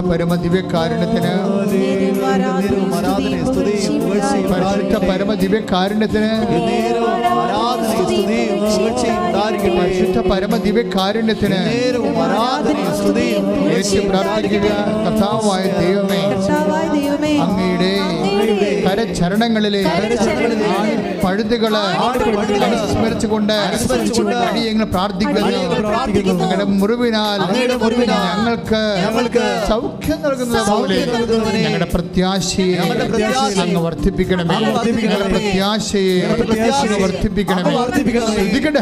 പരമദിവ്യകാരുണ്യത്തിന് പരിശുദ്ധ പരമദിവ്യകാരുണ്യത്തിന് പരിശുദ്ധ പരമദിവ്യകാരുണ്യത്തിന് ഏറ്റവും പ്രാർത്ഥിക്കുക. കർത്താവായ ദൈവമേ, അങ്ങയുടെ കരചരണങ്ങളിലെ പഴുതുകള് അനുസ്മരിച്ചുകൊണ്ട് അടിയങ്ങൾ പ്രാർത്ഥിക്കുന്നു. ഞങ്ങളുടെ മുറിവിനാൽ ഞങ്ങൾക്ക് സൗഖ്യം നൽകുന്നത് പോലെ ഞങ്ങളുടെ പ്രത്യാശയെ അങ്ങ് വർദ്ധിപ്പിക്കണമേ. ഞങ്ങളുടെ പ്രത്യാശയെ അങ്ങ് വർദ്ധിപ്പിക്കണമേ. ശ്രദ്ധിക്കട്ടെ.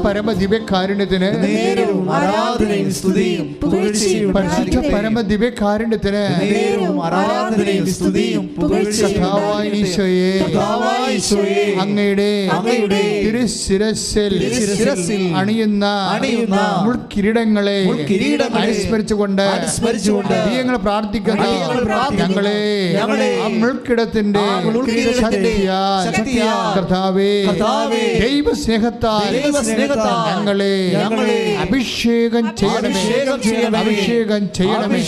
പരമദിവ്യകാരുണ്യത്തിന് പരിശുദ്ധ പരമദിവ്യകാരുണ്യത്തിന് കർത്താവായ ഈശോയെ, അങ്ങയുടെ തിരുശിരസ്സിൽ അണിയുന്ന മുൾക്കിരീടങ്ങളെ അനുസ്മരിച്ചുകൊണ്ട് ഞങ്ങൾ പ്രാർത്ഥിക്കുന്നു. ഞങ്ങളെ ആ മുൾക്കിടത്തിന്റെ ശക്തിയാൽ കർത്താവേ, ദൈവസ്നേഹത്താൽ ഞങ്ങളെ അഭിഷേകം ചെയ്യണമേ. അഭിഷേകം ചെയ്യണമേ.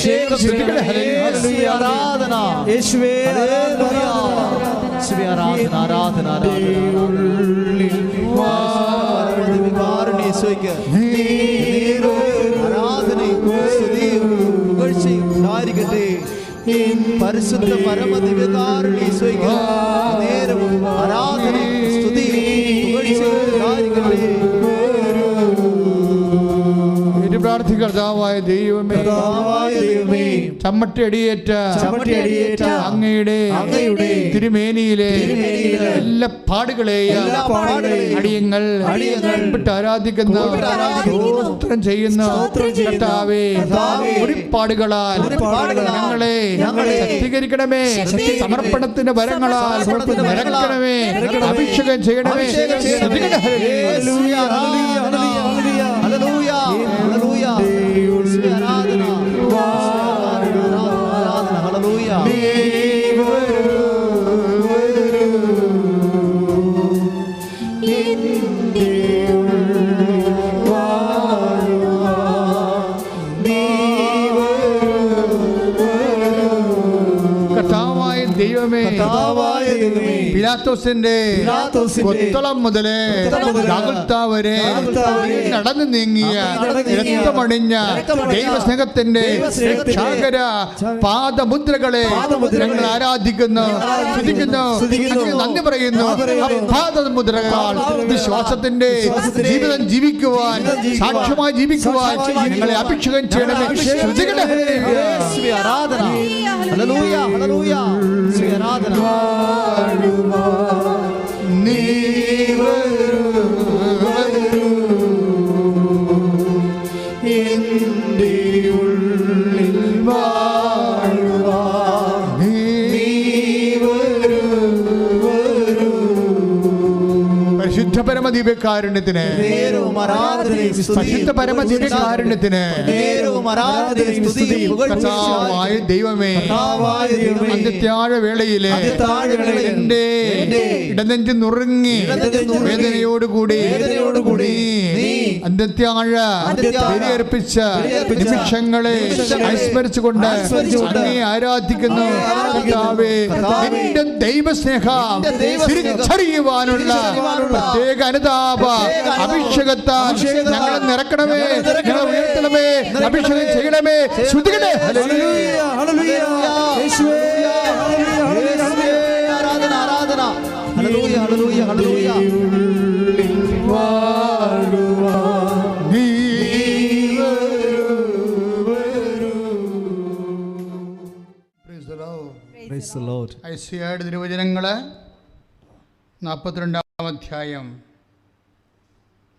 ആരാധന യേശുവേ, ആരാധന ആരാധന പരിശുദ്ധ പരമദിവ്യകാരുണ്യ ഈശോയ്ക്ക് നേരവും ആരാധനയും സ്തുതിയും കർത്താവായ ദൈവമേ, ചമ്മട്ടിയടിയേറ്റ അങ്ങയുടെ തിരുമേനിയിലെ എല്ലാ പാടുകളെയും അടിയങ്ങൾ വിട്ട് ആരാധിക്കുന്നു, സ്തോത്രം ചെയ്യുന്നു. കർത്താവേ, പാടുകളാൽ ഞങ്ങളെ ശക്തീകരിക്കണമേ. സമർപ്പണത്തിന്റെ വരങ്ങളാൽ നിറക്കണമേ. അഭിഷേകം ചെയ്യണമേ. പിലാത്തോസിന്റെ കൊത്തളം മുതല് ഗാഗുൽത്താ വരെ നടന്നു നീങ്ങിയ രക്തമണിഞ്ഞ ദൈവസ്നേഹത്തിന്റെ രക്ഷാകര പാദമുദ്രകളെ ഞങ്ങൾ ആരാധിക്കുന്നു, സ്തുതിക്കുന്നു, നന്ദി പറയുന്നു. പാദമുദ്രകൾ വിശ്വാസത്തിന്റെ ജീവിതം ജീവിക്കുവാൻ, സാക്ഷ്യമായി ജീവിക്കുവാൻ ഞങ്ങളെ അഭിഷേകം ചെയ്യണമേ. ആരാധന ഹല്ലേലൂയ ഹല്ലേലൂയ ആരാധന പരിശുദ്ധ പരമദിവ്യകാരുണ്യത്തിന് പരിശുദ്ധ പരമദിവ്യകാരുണ്യത്തിന് കർത്താവായ ദൈവമേ, അന്ത്യത്യാഴ വേളയിലെ എന്റെ ഇടനെഞ്ച് നുറുങ്ങി വേദനയോടുകൂടി അന്ത്യത്യാഴ ബലിയർപ്പിച്ച നിമിഷങ്ങളെ അനുസ്മരിച്ചുകൊണ്ട് അങ്ങേ ആരാധിക്കുന്നു. കർത്താവേ, നിന്റെ ദൈവസ്നേഹം തിരിച്ചറിയുവാനുള്ള പ്രത്യേക അനുതാപ അഭിഷേകത്താൽ ഞങ്ങളെ നിറക്കണമേ, ഞങ്ങളെ ഉയർത്തണമേ, അഭിഷേകം ചെയ്യണമേ. ശ്രുതികട്ടെ. ആരാധന ആരാധന ഹല്ലേലൂയ ഹല്ലേലൂയ ഹല്ലേലൂയ. I യെശയ്യായുടെ തിരുവചനങ്ങൾ 42-ാം അധ്യായം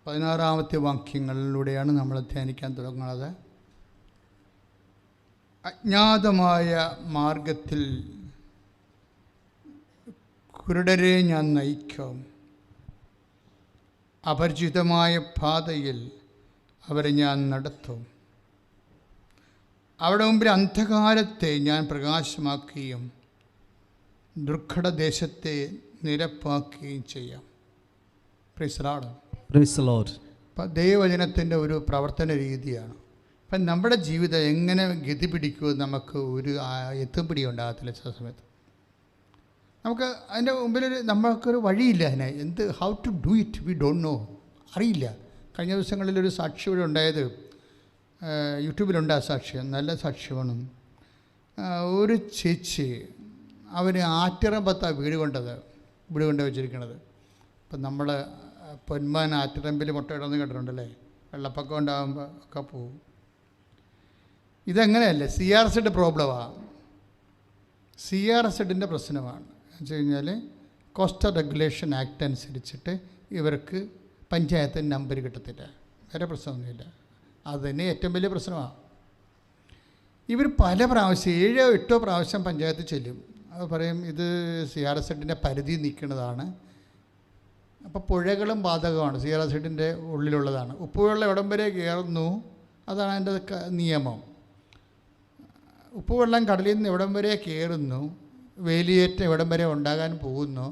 16-ാമത്തെ വാക്യങ്ങളിലൂടെയാണ് നമ്മൾ ധ്യാനിക്കാൻ തുടങ്ങുന്നത്. അജ്ഞാതമായ മാർഗത്തിൽ കുരുടരെ ഞാൻ നയിക്കും, അപരിചിതമായ പാതയിൽ അവരെ ഞാൻ നടത്തും. അവിടെ മുമ്പിൽ അന്ധകാരത്തെ ഞാൻ പ്രകാശമാക്കുകയും ദുർഘടദേശത്തെ നിരപ്പാക്കുകയും ചെയ്യാം. Praise Lord. അപ്പം ദൈവവചനത്തിൻ്റെ ഒരു പ്രവർത്തന രീതിയാണ്. അപ്പം നമ്മുടെ ജീവിതം എങ്ങനെ ഗതി പിടിക്കുമോ നമുക്ക് ഒരു എത്തുപിടി ഉണ്ടാകത്തില്ല. ചില സമയത്ത് നമുക്ക് അതിൻ്റെ മുമ്പിലൊരു നമ്മൾക്കൊരു വഴിയില്ല. അതിനെ how to do it we don't know, അറിയില്ല. കഴിഞ്ഞ ദിവസങ്ങളിലൊരു സാക്ഷി ഇവിടെ ഉണ്ടായത്, യൂട്യൂബിലുണ്ട് ആ സാക്ഷ്യം, നല്ല സാക്ഷ്യമാണ്. ഒരു ചേച്ചി അവന് ആറ്റിറമ്പത്താണ് വീട് കൊണ്ട് വെച്ചിരിക്കണത്. ഇപ്പം നമ്മൾ പൊന്മാൻ ആറ്റിറമ്പിൽ മുട്ടയിടുന്ന കേട്ടിട്ടുണ്ടല്ലേ, വെള്ളപ്പൊക്കം ഉണ്ടാകുമ്പോൾ ഒക്കെ പോവും. ഇതങ്ങനെയല്ല, CRZ പ്രോബ്ലമാണ്. CRZൻ്റെ പ്രശ്നമാണ് എന്ന് വെച്ച് കഴിഞ്ഞാൽ കോസ്റ്റൽ റെഗുലേഷൻ ആക്ട് അനുസരിച്ചിട്ട് ഇവർക്ക് പഞ്ചായത്തിന് നമ്പർ കിട്ടത്തില്ല. വേറെ പ്രശ്നമൊന്നുമില്ല. അത് തന്നെ ഏറ്റവും വലിയ പ്രശ്നമാണ്. ഇവർ പല പ്രാവശ്യം 7-8 പ്രാവശ്യം പഞ്ചായത്ത് ചെല്ലും. അത് പറയും ഇത് CRZൻ്റെ പരിധി നിൽക്കുന്നതാണ്. അപ്പോൾ പുഴകളും ബാധകമാണ്, CRZൻ്റെ ഉള്ളിലുള്ളതാണ്. ഉപ്പുവെള്ളം എവിടം വരെ കയറുന്നു അതാണ് അതിൻ്റെ നിയമം. ഉപ്പുവെള്ളം കടലിൽ നിന്ന് എവിടം വരെ കയറുന്നു, വേലിയേറ്റം എവിടം വരെ ഉണ്ടാകാൻ പോകുന്നു,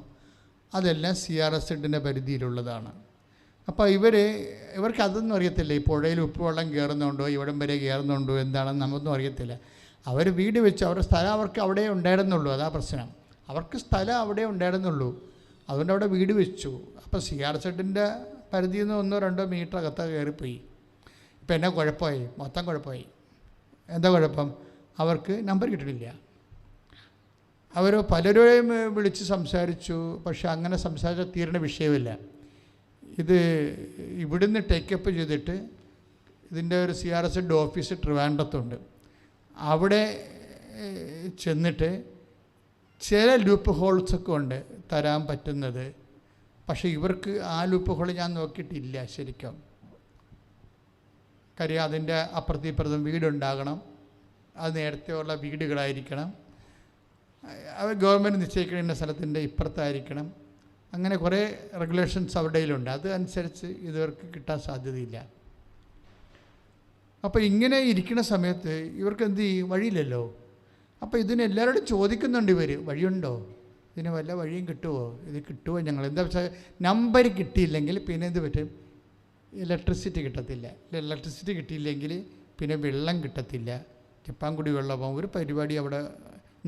അതെല്ലാം CRZൻ്റെ പരിധിയിലുള്ളതാണ്. അപ്പോൾ ഇവർക്ക് അതൊന്നും അറിയത്തില്ല. ഈ പുഴയിൽ ഉപ്പുവെള്ളം കയറുന്നുണ്ടോ, ഇവിടം വരെ കയറുന്നുണ്ടോ എന്താണെന്ന് നമുക്കൊന്നും അറിയത്തില്ല. അവർ വീട് വെച്ച് അവരുടെ സ്ഥലം അവർക്ക് അവിടെ ഉണ്ടായിരുന്നുള്ളൂ. അതാ പ്രശ്നം. അവർക്ക് സ്ഥലം അവിടെ ഉണ്ടായിരുന്നുള്ളൂ, അതുകൊണ്ട് അവിടെ വീട് വെച്ചു. അപ്പോൾ CRZൻ്റെ പരിധിയിൽ നിന്ന് 1-2 മീറ്റർ അകത്ത് കയറിപ്പോയി. ഇപ്പം എന്നാ കുഴപ്പമായി, മൊത്തം കുഴപ്പമായി. എന്താ കുഴപ്പം? അവർക്ക് നമ്പർ കിട്ടണില്ല. അവർ പലരെയും വിളിച്ച് സംസാരിച്ചു, പക്ഷെ അങ്ങനെ സംസാരിച്ചാൽ തീരുന്ന വിഷയമില്ല. ഇത് ഇവിടുന്ന് ടേക്കപ്പ് ചെയ്തിട്ട് ഇതിൻ്റെ ഒരു CRZ ഓഫീസ് ട്രിവാൻഡ്രത്തുണ്ട്. അവിടെ ചെന്നിട്ട് ചില ലൂപ്പ് ഹോൾസൊക്കെ ഉണ്ട് തരാൻ പറ്റുന്നത്. പക്ഷേ ഇവർക്ക് ആ ലൂപ്പ് ഹോൾ ഞാൻ നോക്കിയിട്ടില്ല ശരിക്കും. കാര്യം അതിൻ്റെ അപ്പുറത്തും ഇപ്പുറത്തും വീടുണ്ടാകണം, അത് നേരത്തെ ഉള്ള വീടുകളായിരിക്കണം, അവർ ഗവൺമെൻറ് നിശ്ചയിക്കുന്ന സ്ഥലത്തിൻ്റെ ഇപ്പുറത്തായിരിക്കണം. അങ്ങനെ കുറേ റെഗുലേഷൻസ് അവരുടെ കയ്യിലുണ്ട്. അത് അനുസരിച്ച് ഇവർക്ക് കിട്ടാൻ സാധ്യതയില്ല. അപ്പോൾ ഇങ്ങനെ ഇരിക്കുന്ന സമയത്ത് ഇവർക്ക് എന്ത് ചെയ്യും? വഴിയില്ലല്ലോ. അപ്പോൾ ഇതിന് എല്ലാവരോടും ചോദിക്കുന്നുണ്ട് ഇവർ, വഴിയുണ്ടോ, ഇതിന് വല്ല വഴിയും കിട്ടുമോ, ഇത് കിട്ടുമോ ഞങ്ങൾ. എന്താ വെച്ചാൽ നമ്പർ കിട്ടിയില്ലെങ്കിൽ പിന്നെ എന്ത് പറ്റും? ഇലക്ട്രിസിറ്റി കിട്ടത്തില്ല. ഇലക്ട്രിസിറ്റി കിട്ടിയില്ലെങ്കിൽ പിന്നെ വെള്ളം കിട്ടത്തില്ല. ജപ്പാൻകുടി വെള്ളമാകും. ഒരു പരിപാടി അവിടെ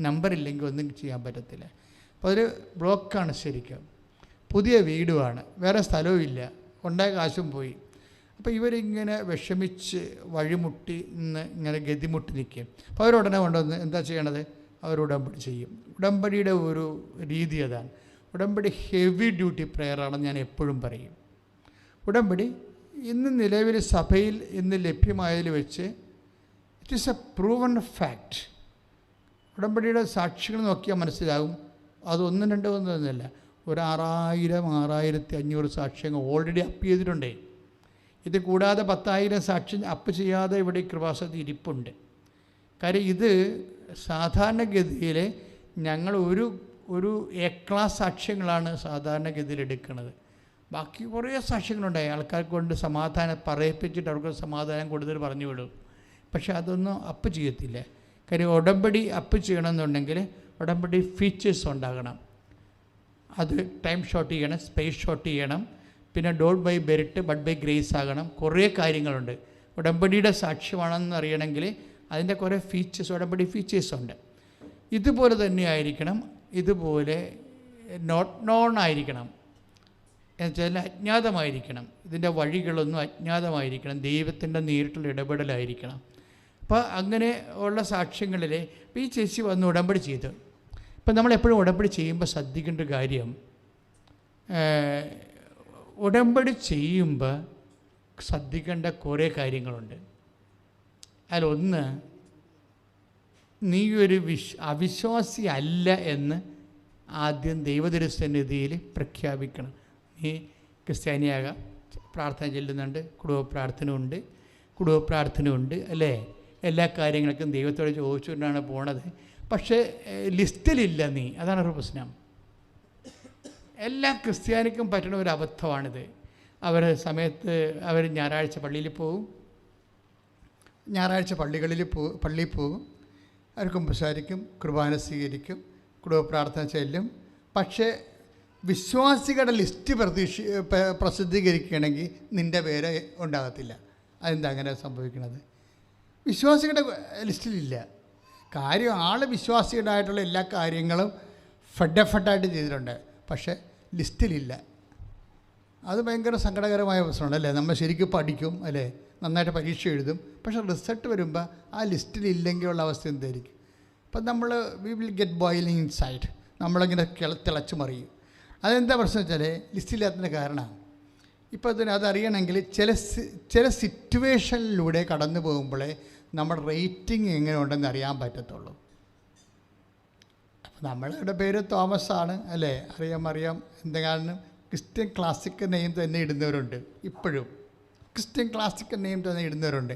നമ്പറില്ലെങ്കിൽ ഒന്നും ചെയ്യാൻ പറ്റത്തില്ല. അപ്പോൾ അതൊരു ബ്ലോക്കാണ് ശരിക്കും. പുതിയ വീടുമാണ്, വേറെ സ്ഥലവും ഇല്ല, ഉണ്ടായ കാശും പോയി. അപ്പോൾ ഇവരിങ്ങനെ വിഷമിച്ച് വഴിമുട്ടി ഇങ്ങനെ ഗതിമുട്ടി നിൽക്കും. അപ്പോൾ അവരുടനെ കൊണ്ടുവന്ന് എന്താ ചെയ്യണത്? അവർ ഉടമ്പടി ചെയ്യും. ഉടമ്പടിയുടെ ഒരു രീതി അതാണ്. ഉടമ്പടി ഹെവി ഡ്യൂട്ടി പ്രെയറാണെന്ന് ഞാൻ എപ്പോഴും പറയും. ഉടമ്പടി ഇന്ന് നിലവിൽ സഭയിൽ ഇന്ന് ലഭ്യമായതിൽ വെച്ച് it is A proven fact. ഉടമ്പടിയുടെ സാക്ഷികൾ നോക്കിയാൽ മനസ്സിലാകും. അത് 1-2 ഒന്നുമല്ല, ഒരു 6000-6500 സാക്ഷ്യങ്ങൾ ഓൾറെഡി അപ്പ് ചെയ്തിട്ടുണ്ടേ. ഇത് കൂടാതെ 10,000 സാക്ഷ്യം അപ്പ് ചെയ്യാതെ ഇവിടെ കൃപാസനത്തിൽ ഇരിപ്പുണ്ട്. കാര്യം ഇത് സാധാരണഗതിയിൽ ഞങ്ങൾ ഒരു A ക്ലാസ് സാക്ഷ്യങ്ങളാണ് സാധാരണഗതിയിൽ എടുക്കുന്നത്. ബാക്കി കുറേ സാക്ഷ്യങ്ങളുണ്ടായി. ആൾക്കാർക്ക് കൊണ്ട് സമാധാനം പറയിപ്പിച്ചിട്ട് അവർക്ക് സമാധാനം കൂടുതൽ പറഞ്ഞു വിടും. പക്ഷെ അതൊന്നും അപ്പ് ചെയ്യത്തില്ല. കാര്യം ഉടമ്പടി അപ്പ് ചെയ്യണമെന്നുണ്ടെങ്കിൽ ഉടമ്പടി ഫീച്ചേഴ്സ് ഉണ്ടാകണം. അത് ടൈം ഷോർട്ട് ചെയ്യണം, സ്പേസ് ഷോർട്ട് ചെയ്യണം, പിന്നെ not by merit but by grace ആകണം. കുറേ കാര്യങ്ങളുണ്ട്. ഉടമ്പടിയുടെ സാക്ഷ്യമാണെന്ന് അറിയണമെങ്കിൽ അതിൻ്റെ കുറേ ഫീച്ചേഴ്സ്, ഉടമ്പടി ഫീച്ചേഴ്സുണ്ട്. ഇതുപോലെ തന്നെ ആയിരിക്കണം, ഇതുപോലെ നോട്ട് നോൺ ആയിരിക്കണം, എന്നുവെച്ചാൽ അജ്ഞാതമായിരിക്കണം. ഇതിൻ്റെ വഴികളൊന്നും അജ്ഞാതമായിരിക്കണം, ദൈവത്തിൻ്റെ നേരിട്ടുള്ള ഇടപെടലായിരിക്കണം. അപ്പോൾ അങ്ങനെ ഉള്ള സാക്ഷ്യങ്ങളിൽ ഇപ്പോൾ ഈ ചേച്ചി വന്ന് ഉടമ്പടി ചെയ്ത്, ഇപ്പം നമ്മളെപ്പോഴും ഉടമ്പടി ചെയ്യുമ്പോൾ ശ്രദ്ധിക്കേണ്ട കാര്യം, ഉടമ്പടി ചെയ്യുമ്പോൾ ശ്രദ്ധിക്കേണ്ട കുറേ കാര്യങ്ങളുണ്ട്. അതിലൊന്ന്, നീ ഒരു അവിശ്വാസി അല്ല എന്ന് ആദ്യം ദൈവതിരുസന്നിധിയിൽ പ്രഖ്യാപിക്കണം. നീ ക്രിസ്ത്യാനിയാകാം, പ്രാർത്ഥന ചെല്ലുന്നുണ്ട്, കുടുംബ പ്രാർത്ഥന ഉണ്ട് അല്ലേ, എല്ലാ കാര്യങ്ങൾക്കും ദൈവത്തോട് ചോദിച്ചുകൊണ്ടാണ് പോണത്. പക്ഷേ ലിസ്റ്റിലില്ല നീ, അതാണ് ഒരു പ്രശ്നം. എല്ലാ ക്രിസ്ത്യാനിക്കും പറ്റുന്ന ഒരു അബദ്ധമാണിത്. സമയത്ത് അവർ ഞായറാഴ്ച പള്ളിയിൽ പോകും, പള്ളിയിൽ പോകും, അവർ കുമ്പസാരിക്കും, കുർബാന സ്വീകരിക്കും, കുടുംബ പ്രാർത്ഥന ചെല്ലും. പക്ഷേ വിശ്വാസികളുടെ ലിസ്റ്റ് പ്രസിദ്ധീകരിക്കുകയാണെങ്കിൽ നിൻ്റെ പേര് ഉണ്ടാകത്തില്ല. അതെന്താ അങ്ങനെ സംഭവിക്കുന്നത്? വിശ്വാസികളുടെ ലിസ്റ്റിലില്ല. കാര്യം വിശ്വാസികളായിട്ടുള്ള എല്ലാ കാര്യങ്ങളും ഫഡായിട്ട് ചെയ്തിട്ടുണ്ട്, പക്ഷേ ലിസ്റ്റിലില്ല. അത് ഭയങ്കര സങ്കടകരമായ പ്രശ്നമാണ് അല്ലേ. നമ്മൾ ശരിക്കും പഠിക്കും അല്ലേ, നന്നായിട്ട് പരീക്ഷ എഴുതും, പക്ഷേ റിസൾട്ട് വരുമ്പോൾ ആ ലിസ്റ്റിലില്ലെങ്കിലുള്ള അവസ്ഥ എന്തായിരിക്കും? അപ്പം we will get boiling inside, നമ്മളിങ്ങനെ തിളച്ച് മറിയും. അതെന്താ പ്രശ്നം വെച്ചാൽ ലിസ്റ്റില്ലാത്തതിൻ്റെ കാരണമാണ്. ഇപ്പോൾ അതറിയണമെങ്കിൽ ചില സിറ്റുവേഷനിലൂടെ കടന്നു പോകുമ്പോഴേ നമ്മുടെ റേറ്റിംഗ് എങ്ങനെ ഉണ്ടെന്ന് അറിയാൻ പറ്റത്തുള്ളൂ. അപ്പോൾ നമ്മളുടെ പേര് തോമസ് ആണ് അല്ലേ, അറിയാം. എന്താ കാരണം? ക്രിസ്ത്യൻ ക്ലാസിക്കൽ നെയിം തന്നെ ഇടുന്നവരുണ്ട്, ഇപ്പോഴും ക്രിസ്ത്യൻ ക്ലാസിക്കൽ നെയിം തന്നെ ഇടുന്നവരുണ്ട്.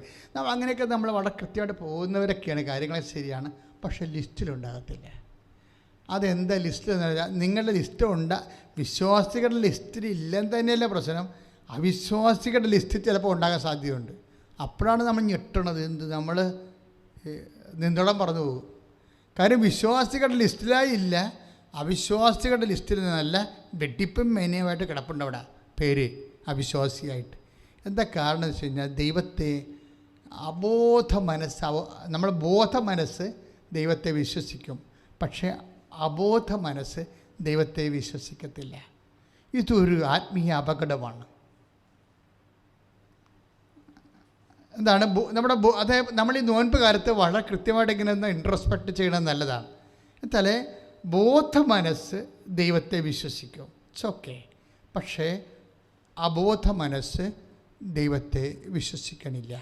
അങ്ങനെയൊക്കെ നമ്മൾ വളരെ കൃത്യമായിട്ട് പോകുന്നവരൊക്കെയാണ്, കാര്യങ്ങൾ ശരിയാണ്, പക്ഷേ ലിസ്റ്റിലുണ്ടാകത്തില്ല. അതെന്താ ലിസ്റ്റിലെന്ന് പറഞ്ഞാൽ നിങ്ങളുടെ ലിസ്റ്റ് വിശ്വാസികളുടെ ലിസ്റ്റിൽ ഇല്ലെന്ന് തന്നെയല്ല പ്രശ്നം, അവിശ്വാസികളുടെ ലിസ്റ്റ് ചിലപ്പോൾ ഉണ്ടാകാൻ സാധ്യതയുണ്ട്. അപ്പോഴാണ് നമ്മൾ ഞെട്ടണത്. നമ്മൾ നിന്തളം പറഞ്ഞു പോകും. കാര്യം വിശ്വാസികളുടെ ലിസ്റ്റിലായി ഇല്ല, അവിശ്വാസികളുടെ ലിസ്റ്റിൽ നിന്നല്ല വെട്ടിപ്പും മേനയുമായിട്ട് കിടപ്പുണ്ട് അവിടെ പേര് അവിശ്വാസിയായിട്ട്. എന്താ കാരണം എന്ന് വെച്ച് കഴിഞ്ഞാൽ ദൈവത്തെ നമ്മൾ ബോധ മനസ്സ് ദൈവത്തെ വിശ്വസിക്കും, പക്ഷേ അബോധ മനസ്സ് ദൈവത്തെ വിശ്വസിക്കത്തില്ല. ഇതൊരു ആത്മീയ അപകടമാണ്. എന്താണ് നമ്മൾ ഈ നോൻപ് കാലത്ത് വളരെ കൃത്യമായിട്ട് ഇങ്ങനെ ഒന്ന് ഇൻട്രോസ്പെക്റ്റ് ചെയ്യണത് നല്ലതാണ്. എന്നാൽ ബോധ മനസ്സ് ദൈവത്തെ വിശ്വസിക്കും, ഇറ്റ്സ് ഓക്കെ, പക്ഷേ അബോധ മനസ്സ് ദൈവത്തെ വിശ്വസിക്കണില്ല.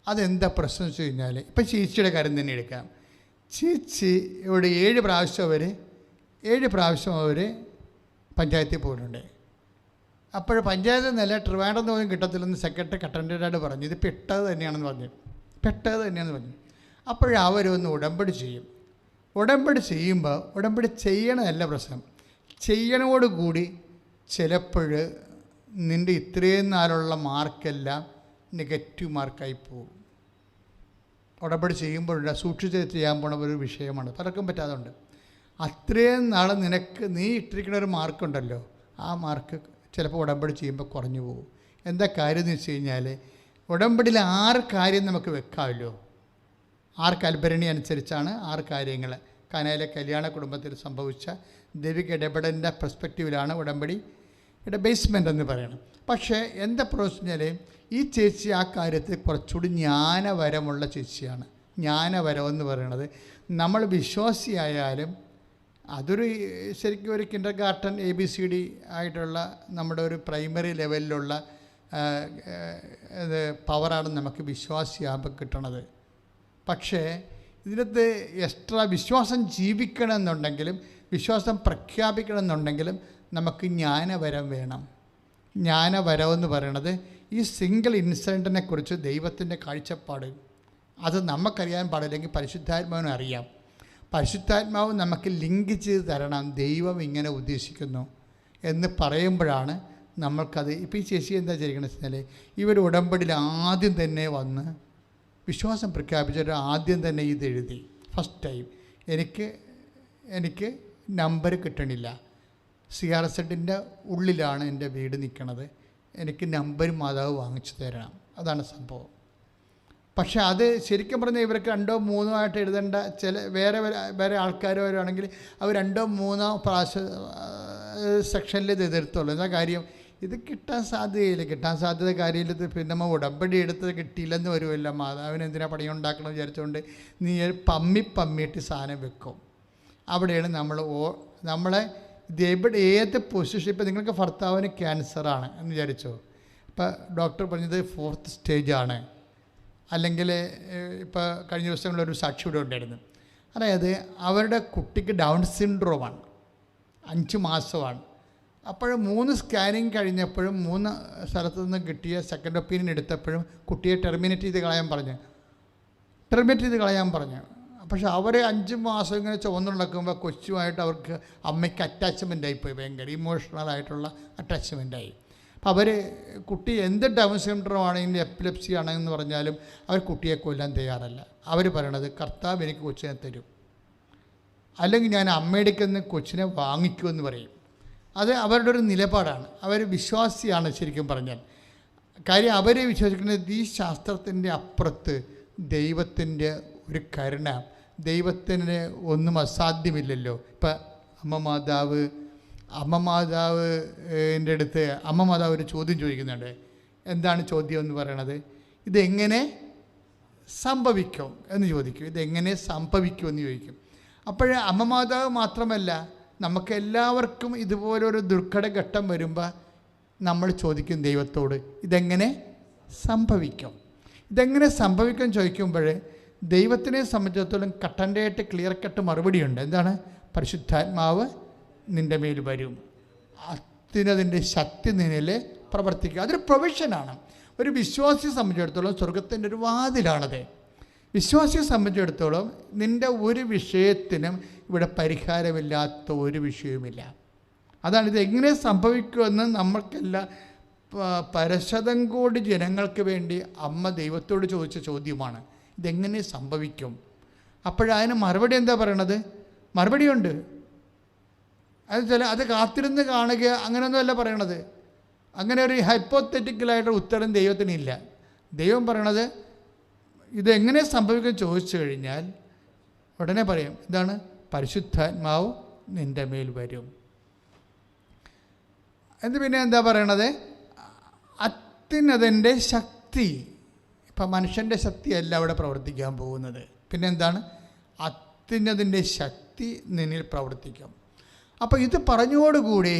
അതെന്താ പ്രശ്നം വെച്ച് കഴിഞ്ഞാൽ, ഇപ്പം ചേച്ചിയുടെ കാര്യം തന്നെ എടുക്കാം. ചേച്ചി ഇവിടെ 7 പ്രാവശ്യം അവർ പഞ്ചായത്തിൽ പോയിട്ടുണ്ട്. അപ്പോൾ പഞ്ചായത്തിൽ നിന്നല്ല, ട്രിവാൻഡ്രം പോലും കിട്ടത്തില്ലെന്ന് സെക്രട്ടറി കട്ടൻഡൻ്റായിട്ട് പറഞ്ഞു. ഇത് പെട്ടത് തന്നെയാണെന്ന് പറഞ്ഞു. അപ്പോഴവരൊന്ന് ഉടമ്പടി ചെയ്യും. ഉടമ്പടി ചെയ്യണമല്ല പ്രശ്നം, ചെയ്യണോടുകൂടി ചിലപ്പോൾ നിൻ്റെ ഇത്രയും നാളുള്ള മാർക്കെല്ലാം നെഗറ്റീവ് മാർക്കായി പോകും. ഉടമ്പടി ചെയ്യുമ്പോഴുള്ള സൂക്ഷിച്ച് ചെയ്യാൻ പോണ ഒരു വിഷയമാണ്, പലർക്കും പറ്റാതുണ്ട്. അത്രയും നാൾ നീ ഇട്ടിരിക്കുന്ന ഒരു മാർക്കുണ്ടല്ലോ, ആ മാർക്ക് ചിലപ്പോൾ ഉടമ്പടി ചെയ്യുമ്പോൾ കുറഞ്ഞു പോകും. എന്താ കാര്യം എന്ന് വെച്ച് കഴിഞ്ഞാൽ, ഉടമ്പടിയിൽ 6 കാര്യം നമുക്ക് വെക്കാമല്ലോ. 6 കൽഭരണി അനുസരിച്ചാണ് 6 കാര്യങ്ങൾ. കാനായിലെ കല്യാണ കുടുംബത്തിൽ സംഭവിച്ച ദൈവിക ഇടപെടലിൻ്റെ പെർസ്പെക്റ്റീവിലാണ് ഉടമ്പടിയുടെ ബേസ്മെൻ്റ് എന്ന് പറയുന്നത്. പക്ഷേ എന്താ പ്രശ്നം, ഈ ചേച്ചി ആ കാര്യത്തിൽ കുറച്ചുകൂടി ജ്ഞാനവരമുള്ള ചേച്ചിയാണ്. ജ്ഞാനവരം എന്ന് പറയുന്നത് നമ്മൾ വിശ്വാസിയായാലും ശരിക്കും ഒരു കിൻഡർ ഗാർട്ടൻ ABCD ആയിട്ടുള്ള നമ്മുടെ ഒരു പ്രൈമറി ലെവലിലുള്ള പവറാണ് നമുക്ക് വിശ്വാസിയാകുമ്പോൾ കിട്ടണത്. പക്ഷേ ഇതിനകത്ത് എക്സ്ട്രാ വിശ്വാസം ജീവിക്കണമെന്നുണ്ടെങ്കിലും വിശ്വാസം പ്രഖ്യാപിക്കണമെന്നുണ്ടെങ്കിലും നമുക്ക് ജ്ഞാനവരം വേണം. ജ്ഞാനവരം എന്ന് പറയണത് ഈ സിംഗിൾ ഇൻസിഡൻറ്റിനെ കുറിച്ച് ദൈവത്തിൻ്റെ കാഴ്ചപ്പാട് അത് നമുക്കറിയാൻ പാടില്ലെങ്കിൽ പരിശുദ്ധാത്മാവിനും അറിയാം. പരിശുദ്ധാത്മാവ് നമുക്ക് ലിങ്ക് ചെയ്ത് തരണം, ദൈവം ഇങ്ങനെ ഉദ്ദേശിക്കുന്നു എന്ന് പറയുമ്പോഴാണ് നമ്മൾക്കത്. ഇപ്പോൾ ഈ ചേച്ചി എന്താ ചെയ്യണമെന്ന് വെച്ചാൽ, ഇവർ ഉടമ്പടിയിൽ ആദ്യം തന്നെ വന്ന് വിശ്വാസം പ്രഖ്യാപിച്ചിട്ട് ആദ്യം തന്നെ ഇതെഴുതി. ഫസ്റ്റ് ടൈം എനിക്ക് നമ്പർ കിട്ടണില്ല, CRZ ഉള്ളിലാണ് എൻ്റെ വീട് നിൽക്കണത്, എനിക്ക് നമ്പർ മാതാവ് വാങ്ങിച്ചു തരണം, അതാണ് സംഭവം. പക്ഷേ അത് ശരിക്കും പറഞ്ഞാൽ ഇവർക്ക് 2 or 3 ആയിട്ട് എഴുതേണ്ട വേറെ ആൾക്കാർ വരുവാണെങ്കിൽ അവർ 2 or 3 പ്രാവശ്യം സെക്ഷനിൽ ഇത് എതിർത്തുള്ളൂ. എന്താ കാര്യം, ഇത് കിട്ടാൻ സാധ്യത കാര്യമില്ലത്. പിന്നെ നമ്മൾ ഉടമ്പടി എടുത്തത് കിട്ടിയില്ലെന്ന് വരുമല്ലോ, മാതാവിന് എന്തിനാ പണി ഉണ്ടാക്കണം വിചാരിച്ചുകൊണ്ട് നീ പമ്മിയിട്ട് സാധനം വെക്കും. അവിടെയാണ് നമ്മളെ ഏത് പൊസിഷൻ. ഇപ്പോൾ നിങ്ങൾക്ക് ഭർത്താവിന് ക്യാൻസറാണ് എന്ന് വിചാരിച്ചോ, ഇപ്പോൾ ഡോക്ടർ പറഞ്ഞത് 4th സ്റ്റേജാണ്, അല്ലെങ്കിൽ ഇപ്പോൾ കഴിഞ്ഞ ദിവസങ്ങളിലൊരു സാക്ഷി ഇവിടെ ഉണ്ടായിരുന്നു. അതായത് അവരുടെ കുട്ടിക്ക് ഡൗൺ സിൻഡ്രോമാണ്. 5 മാസമാണ്. അപ്പോഴും 3 സ്കാനിങ് കഴിഞ്ഞപ്പോഴും 3 സ്ഥലത്തു നിന്ന് കിട്ടിയ സെക്കൻഡ് ഒപ്പീനിയൻ എടുത്തപ്പോഴും കുട്ടിയെ ടെർമിനേറ്റ് ചെയ്ത് കളയാൻ പറഞ്ഞു. പക്ഷെ അവർ 5 മാസം ഇങ്ങനെ ചുവന്നു നടക്കുമ്പോൾ കൊച്ചുമായിട്ട് അവർക്ക് അമ്മയ്ക്ക് അറ്റാച്ച്മെൻ്റ് ആയിപ്പോയി, ഭയങ്കര ഇമോഷണലായിട്ടുള്ള അറ്റാച്ച്മെൻ്റായി. അപ്പോൾ അവർ കുട്ടി എന്ത് ഡൗൺ സിൻഡ്രോം ആണെങ്കിലും എപ്പിലെപ്സി ആണെന്ന് പറഞ്ഞാലും അവർ കുട്ടിയെ കൊല്ലാൻ തയ്യാറല്ല. അവർ പറയണത് കർത്താവ് എനിക്ക് കൊച്ചിനെ തരും, അല്ലെങ്കിൽ ഞാൻ അമ്മയുടെ നിന്ന് കൊച്ചിനെ വാങ്ങിക്കുമെന്ന് പറയും. അത് അവരുടെ ഒരു നിലപാടാണ്. അവർ വിശ്വാസിയാണ് ശരിക്കും പറഞ്ഞാൽ. കാര്യം അവരെ വിശ്വസിക്കുന്നത് ഈ ശാസ്ത്രത്തിൻ്റെ അപ്പുറത്ത് ദൈവത്തിൻ്റെ ഒരു കരുണ, ദൈവത്തിന് ഒന്നും അസാധ്യമില്ലല്ലോ. ഇപ്പം അമ്മ മാതാവിൻ്റെ അടുത്ത് അമ്മ മാതാവ് ഒരു ചോദ്യം ചോദിക്കുന്നുണ്ട്. എന്താണ് ചോദ്യം എന്ന് പറയണത്? ഇതെങ്ങനെ സംഭവിക്കും എന്ന് ചോദിക്കും. ഇതെങ്ങനെ സംഭവിക്കുമെന്ന് ചോദിക്കും. അപ്പോൾ അമ്മ മാതാവ് മാത്രമല്ല, നമുക്കെല്ലാവർക്കും ഇതുപോലൊരു ദുർഘടഘട്ടം വരുമ്പോൾ നമ്മൾ ചോദിക്കും ദൈവത്തോട്, ഇതെങ്ങനെ സംഭവിക്കും ചോദിക്കുമ്പോൾ ദൈവത്തിനെ സംബന്ധിച്ചിടത്തോളം കട്ടൻ്റെയായിട്ട് ക്ലിയർ കട്ട് മറുപടിയുണ്ട്. എന്താണ്? പരിശുദ്ധാത്മാവ് നിൻ്റെ മേൽ വരും, അതിനതിൻ്റെ ശക്തി നിന്നിൽ പ്രവർത്തിക്കുക. അതൊരു പ്രൊവിഷനാണ്. ഒരു വിശ്വാസിയെ സംബന്ധിച്ചിടത്തോളം സ്വർഗത്തിൻ്റെ ഒരു വാതിലാണത്. വിശ്വാസിയെ സംബന്ധിച്ചിടത്തോളം നിൻ്റെ ഒരു വിഷയത്തിനും ഇവിടെ പരിഹാരമില്ലാത്ത ഒരു വിഷയവുമില്ല. അതാണ് ഇത് എങ്ങനെ സംഭവിക്കുമെന്ന് നമ്മൾക്കെല്ലാം പരശതം കോടി ജനങ്ങൾക്ക് വേണ്ടി അമ്മ ദൈവത്തോട് ചോദിച്ച ചോദ്യമാണ്, ഇതെങ്ങനെ സംഭവിക്കും? അപ്പോഴതിന് മറുപടി എന്താ പറയണത്? മറുപടിയുണ്ട്. അത് കാത്തിരുന്ന് കാണുക അങ്ങനെയൊന്നുമല്ല പറയണത്. അങ്ങനെ ഒരു ഹൈപ്പോത്തറ്റിക്കലായിട്ട് ഉത്തരം ദൈവത്തിനില്ല. ദൈവം പറയണത് ഇതെങ്ങനെ സംഭവിക്കും ചോദിച്ചു കഴിഞ്ഞാൽ ഉടനെ പറയും, എന്താണ്? പരിശുദ്ധാത്മാവ് നിൻ്റെ മേൽ വരും. പിന്നെ എന്താ പറയണത്? അത്യുന്നതൻ്റെ ശക്തി. ഇപ്പം മനുഷ്യൻ്റെ ശക്തിയല്ല അവിടെ പ്രവർത്തിക്കാൻ പോകുന്നത്. പിന്നെ എന്താണ്? അത്യുന്നതൻ്റെ ശക്തി നിന്നിൽ പ്രവർത്തിക്കും. അപ്പോൾ ഇത് പറഞ്ഞോടുകൂടി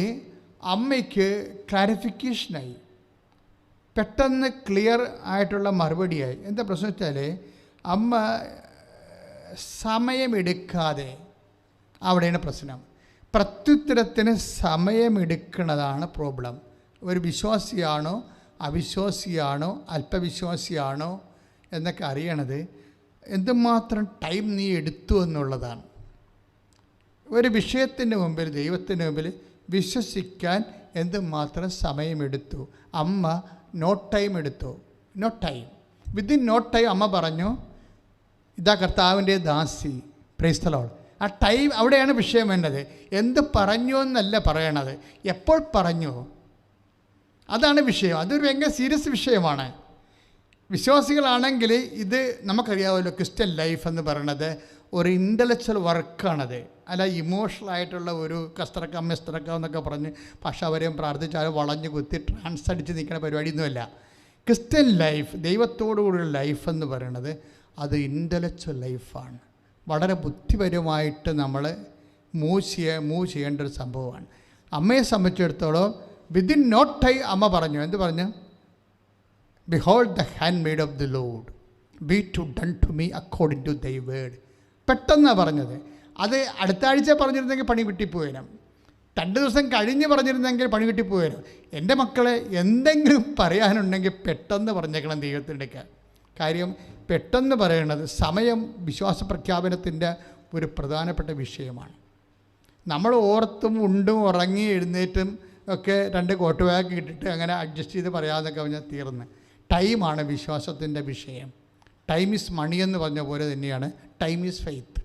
അമ്മയ്ക്ക് ക്ലാരിഫിക്കേഷനായി, പെട്ടെന്ന് ക്ലിയർ ആയിട്ടുള്ള മറുപടിയായി. എന്താ പ്രശ്നം വെച്ചാൽ അമ്മ സമയമെടുക്കാതെ, അവിടെയാണ് പ്രശ്നം. പ്രത്യുത്തരത്തിന് സമയമെടുക്കുന്നതാണ് പ്രോബ്ലം. ഒരു വിശ്വാസിയാണോ അവിശ്വാസിയാണോ അല്പവിശ്വാസിയാണോ എന്നൊക്കെ അറിയണത് എന്തുമാത്രം ടൈം നീ എടുത്തു എന്നുള്ളതാണ്. ഒരു വിഷയത്തിൻ്റെ മുമ്പിൽ, ദൈവത്തിൻ്റെ മുമ്പിൽ വിശ്വസിക്കാൻ എന്തുമാത്രം സമയമെടുത്തു. അമ്മ നോ ടൈം എടുത്തു. No time, within no time അമ്മ പറഞ്ഞു, ഇതാ കർത്താവിൻ്റെ ദാസി. Praise the Lord. ആ ടൈം അവിടെയാണ് വിഷയം വേണ്ടത്. എന്ത് പറഞ്ഞു എന്നല്ല പറയണത്, എപ്പോൾ പറഞ്ഞു, അതാണ് വിഷയം. അതൊരു ഭയങ്കര സീരിയസ് വിഷയമാണ്. വിശ്വാസികളാണെങ്കിൽ ഇത് നമുക്കറിയാമല്ലോ, ക്രിസ്ത്യൻ ലൈഫ് എന്ന് പറയണത് ഒരു ഇൻ്റലക്ച്വൽ വർക്കാണത്. അല്ല ഇമോഷണലായിട്ടുള്ള ഒരു കസ്തറക്കാം മെസ്തറക്കാം എന്നൊക്കെ പറഞ്ഞ് പക്ഷെ അവരെയും പ്രാർത്ഥിച്ചാൽ വളഞ്ഞു കുത്തി ട്രാൻസ് അടിച്ച് നിൽക്കുന്ന പരിപാടിയൊന്നുമല്ല. ക്രിസ്ത്യൻ ലൈഫ്, ദൈവത്തോടുകൂടിയുള്ള ലൈഫ് എന്ന് പറയണത് അത് ഇൻ്റലക്ച്വൽ ലൈഫാണ്. വളരെ ബുദ്ധിപരമായിട്ട് നമ്മൾ മൂവ് ചെയ്യേണ്ട ഒരു സംഭവമാണ്. അമ്മയെ സംബന്ധിച്ചിടത്തോളം വിതിൻ നോ ടൈം അമ്മ പറഞ്ഞു. എന്ത് പറഞ്ഞു? Behold the handmaid of the Lord, be to done to me according to thy word. പെട്ടെന്നാണ് പറഞ്ഞത്. അത് അടുത്ത ആഴ്ച പറഞ്ഞിരുന്നെങ്കിൽ പണി കിട്ടിപ്പോയേനും, 2 ദിവസം കഴിഞ്ഞ് പറഞ്ഞിരുന്നെങ്കിൽ പണി കിട്ടിപ്പോയേനും. എൻ്റെ മക്കളെ എന്തെങ്കിലും പറയാനുണ്ടെങ്കിൽ പെട്ടെന്ന് പറഞ്ഞേക്കണം ദൈവത്തിൻ്റെയൊക്കെ കാര്യം. പെട്ടെന്ന് പറയണത് സമയം വിശ്വാസ പ്രഖ്യാപനത്തിൻ്റെ ഒരു പ്രധാനപ്പെട്ട വിഷയമാണ്. നമ്മൾ ഓർത്തും ഉണ്ടും ഉറങ്ങി എഴുന്നേറ്റും ഒക്കെ 2 കോട്ട് ബാഗ് ഇട്ടിട്ട് അങ്ങനെ അഡ്ജസ്റ്റ് ചെയ്ത് പറയാതെയൊക്കെ പറഞ്ഞാൽ തീർന്ന്. ടൈമാണ് വിശ്വാസത്തിൻ്റെ വിഷയം. ടൈം ഈസ് മണി എന്ന് പറഞ്ഞ പോലെ തന്നെയാണ് time is faith.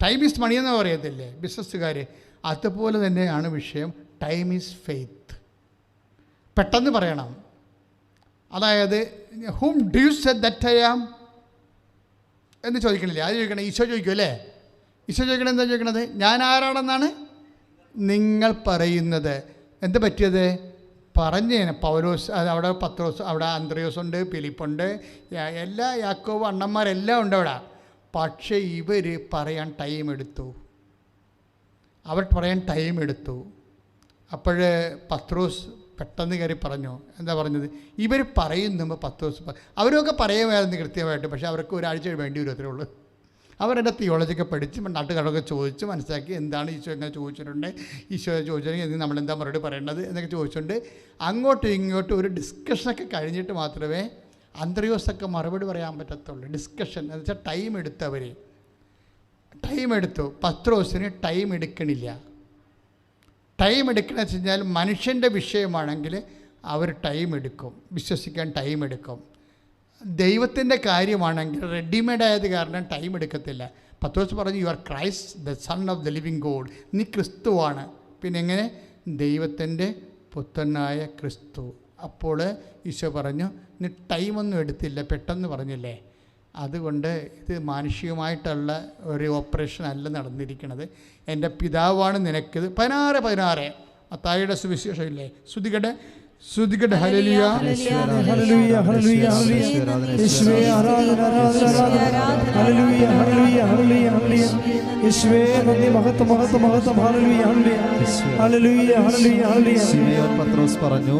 Time is money എന്ന് പറയത്തില്ലേ ബിസിനസ്സുകാർ, അതുപോലെ തന്നെയാണ് വിഷയം. Time is faith. പെട്ടെന്ന് പറയണം. അതായത് whom do you say that I am എന്ന് ചോദിക്കണില്ലേ? അത് ചോദിക്കണം. ഈശോ ചോദിക്കും അല്ലേ? ഈശോ ചോദിക്കണം. എന്താ ചോദിക്കണത്? ഞാൻ ആരാണെന്നാണ് നിങ്ങൾ പറയുന്നത്. എന്ത് പറ്റിയത്? പറഞ്ഞേനെ. പൗലോസ്, അവിടെ പത്രോസ്, അവിടെ അന്ത്രയോസുണ്ട്, ഫിലിപ്പുണ്ട്, എല്ലാ യാക്കോബ് അണ്ണന്മാരെല്ലാം ഉണ്ട് അവിടെ. പക്ഷേ ഇവർ പറയാൻ ടൈം എടുത്തു. അപ്പോൾ പത്രോസ് പെട്ടെന്ന് കയറി പറഞ്ഞു. എന്താ പറഞ്ഞത്? ഇവർ പറയുന്നുമ്പോൾ പത്രോസ് അവരൊക്കെ പറയുമായിരുന്നു കൃത്യമായിട്ട്, പക്ഷേ അവർക്ക് ഒരാഴ്ച വേണ്ടി വരും, അത്രേ ഉള്ളൂ. അവരെൻ്റെ തിയോളജിയൊക്കെ പഠിച്ച് നാട്ടുകാരൊക്കെ ചോദിച്ച് മനസ്സിലാക്കി എന്താണ് ഈശോ എങ്ങനെ ചോദിച്ചിട്ടുണ്ട്, ഈശോ ചോദിച്ചിട്ടുണ്ടെങ്കിൽ നമ്മളെന്താ മറുപടി പറയേണ്ടത് എന്നൊക്കെ ചോദിച്ചുകൊണ്ട് അങ്ങോട്ടും ഇങ്ങോട്ടും ഒരു ഡിസ്കഷനൊക്കെ കഴിഞ്ഞിട്ട് മാത്രമേ അന്ത്രയോസൊക്കെ മറുപടി പറയാൻ പറ്റത്തുള്ളൂ. ഡിസ്കഷൻ എന്ന് വെച്ചാൽ ടൈം എടുത്തു. പത്രോസിന് ടൈം എടുക്കണില്ല. ടൈം എടുക്കണമെന്ന് വെച്ച് കഴിഞ്ഞാൽ മനുഷ്യൻ്റെ വിഷയമാണെങ്കിൽ അവർ ടൈം എടുക്കും, വിശ്വസിക്കാൻ ടൈം എടുക്കും. ദൈവത്തിൻ്റെ കാര്യമാണെങ്കിൽ റെഡിമെയ്ഡ് ആയത് കാരണം ടൈം എടുക്കത്തില്ല. പത്രോസ് പറഞ്ഞു, you are Christ the son of the living God. നീ ക്രിസ്തുവാണ്. പിന്നെ എങ്ങനെ? ദൈവത്തിൻ്റെ പുത്രനായ ക്രിസ്തു. അപ്പോൾ ഈശോ പറഞ്ഞു, നീ ടൈമൊന്നും എടുത്തില്ല, പെട്ടെന്ന് പറഞ്ഞില്ലേ. അതുകൊണ്ട് ഇത് മാനുഷികമായിട്ടുള്ള ഒരു ഓപ്പറേഷൻ അല്ല നടന്നിരിക്കുന്നത്. എൻ്റെ പിതാവാണ് നിനക്കിത്. 16 മത്തായിയുടെ സുവിശേഷം ഇല്ലേ, ശ്രുതികടെ ഹല്ലേലൂയ ഹല്ലേലൂയ ഹല്ലേലൂയ യേശുവേ ആരാധന ആരാധന ഹല്ലേലൂയ ഹല്ലേലൂയ ഹല്ലേലൂയ ഹല്ലേലൂയ യേശുവേ നന്ദി മഹത്വം മഹത്വം മഹത്വം ഹല്ലേലൂയ ഹല്ലേലൂയ ഹല്ലേലൂയ ഹല്ലേലൂയ. ശിമയോൻ പത്രോസ് പറഞ്ഞു,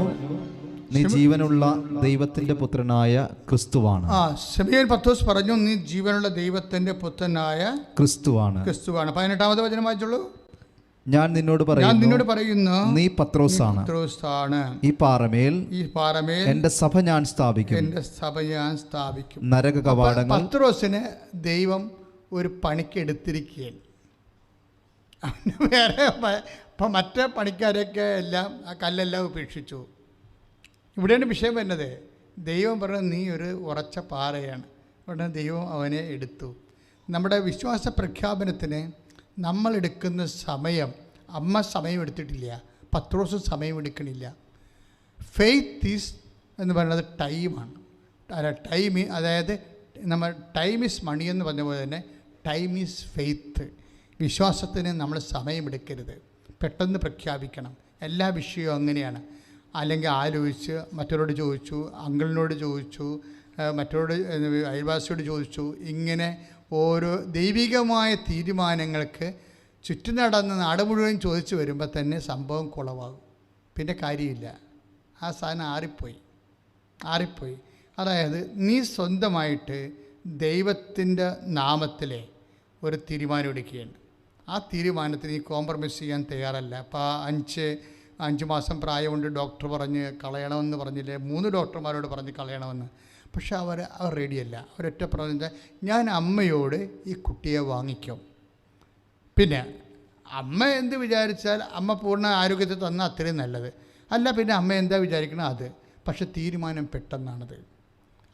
നീ ജീവനുള്ള ദൈവത്തിന്റെ പുത്രനായ ക്രിസ്തുവാണ്. ശിമയോൻ പത്രോസ് പറഞ്ഞു, നീ ജീവനുള്ള ദൈവത്തിന്റെ പുത്രനായ ക്രിസ്തുവാണ്. 18ാമത്തെ വചനം വായിച്ചോളൂ. ഞാൻ നിന്നോട് പറയുന്നു, നീ പത്രോസാണ്. ഈ പാറമേൽ എന്റെ സഭ ഞാൻ സ്ഥാപിക്കും. നരക കവാടങ്ങൾ. പത്രോസിന് ദൈവം ഒരു പണിക്ക് എടുത്തിരിക്കുകയാണ്. വേറെ ഇപ്പം മറ്റേ പണിക്കാരൊക്കെ എല്ലാം ആ കല്ലെല്ലാം ഉപേക്ഷിച്ചു. ഇവിടെയാണ് വിഷയം വരുന്നത്. ദൈവം പറഞ്ഞത് നീ ഒരു ഉറച്ച പാറയാണ്. ഉടനെ ദൈവം അവനെ എടുത്തു. നമ്മുടെ വിശ്വാസ പ്രഖ്യാപനത്തിന് നമ്മൾ എടുക്കുന്ന സമയം, അമ്മ സമയം എടുത്തിട്ടില്ല, പത്രോസ് സമയം എടുക്കണില്ല. ഫെയ്ത്ത് ഈസ് എന്ന് പറയുന്നത് ടൈമാണ്. അതായത് നമ്മൾ ടൈം ഈസ് മണി എന്ന് പറഞ്ഞ പോലെ തന്നെ ടൈം ഈസ് ഫെയ്ത്ത്. വിശ്വാസത്തിന് നമ്മൾ സമയമെടുക്കരുത്, പെട്ടെന്ന് പ്രഖ്യാപിക്കണം. എല്ലാ വിഷയവും അങ്ങനെയാണ്. അല്ലെങ്കിൽ ആലോചിച്ച് മറ്റവരോട് ചോദിച്ചു, അങ്കിളിനോട് ചോദിച്ചു, മറ്റവരോട് അയൽവാസിയോട് ചോദിച്ചു. ഇങ്ങനെ ഓരോ ദൈവികമായ തീരുമാനങ്ങൾക്ക് ചുറ്റും നടന്ന നാട് മുഴുവൻ ചോദിച്ചു വരുമ്പോൾ തന്നെ സംഭവം കുളവാകും. പിന്നെ കാര്യമില്ല, ആ സാധനം ആറിപ്പോയി. അതായത് നീ സ്വന്തമായിട്ട് ദൈവത്തിൻ്റെ നാമത്തിലെ ഒരു തീരുമാനം എടുക്കുകയാണ്. ആ തീരുമാനത്തിന് നീ കോംപ്രമൈസ് ചെയ്യാൻ തയ്യാറല്ല. അപ്പോൾ 5 മാസം പ്രായമുണ്ട് ഡോക്ടർ പറഞ്ഞ് കളയണമെന്ന് പറഞ്ഞില്ലേ, 3 ഡോക്ടർമാരോട് പറഞ്ഞ് കളയണമെന്ന്. പക്ഷെ അവർ റെഡിയല്ല. അവരൊറ്റ പറഞ്ഞാൽ ഞാൻ അമ്മയോട് ഈ കുട്ടിയെ വാങ്ങിക്കും. പിന്നെ അമ്മ എന്ത് വിചാരിച്ചാൽ അമ്മ പൂർണ്ണ ആരോഗ്യത്തിൽ തന്നാൽ അത്രയും നല്ലത്. അല്ല പിന്നെ അമ്മ എന്താ വിചാരിക്കണം അത്. പക്ഷെ തീരുമാനം പെട്ടെന്നാണത്.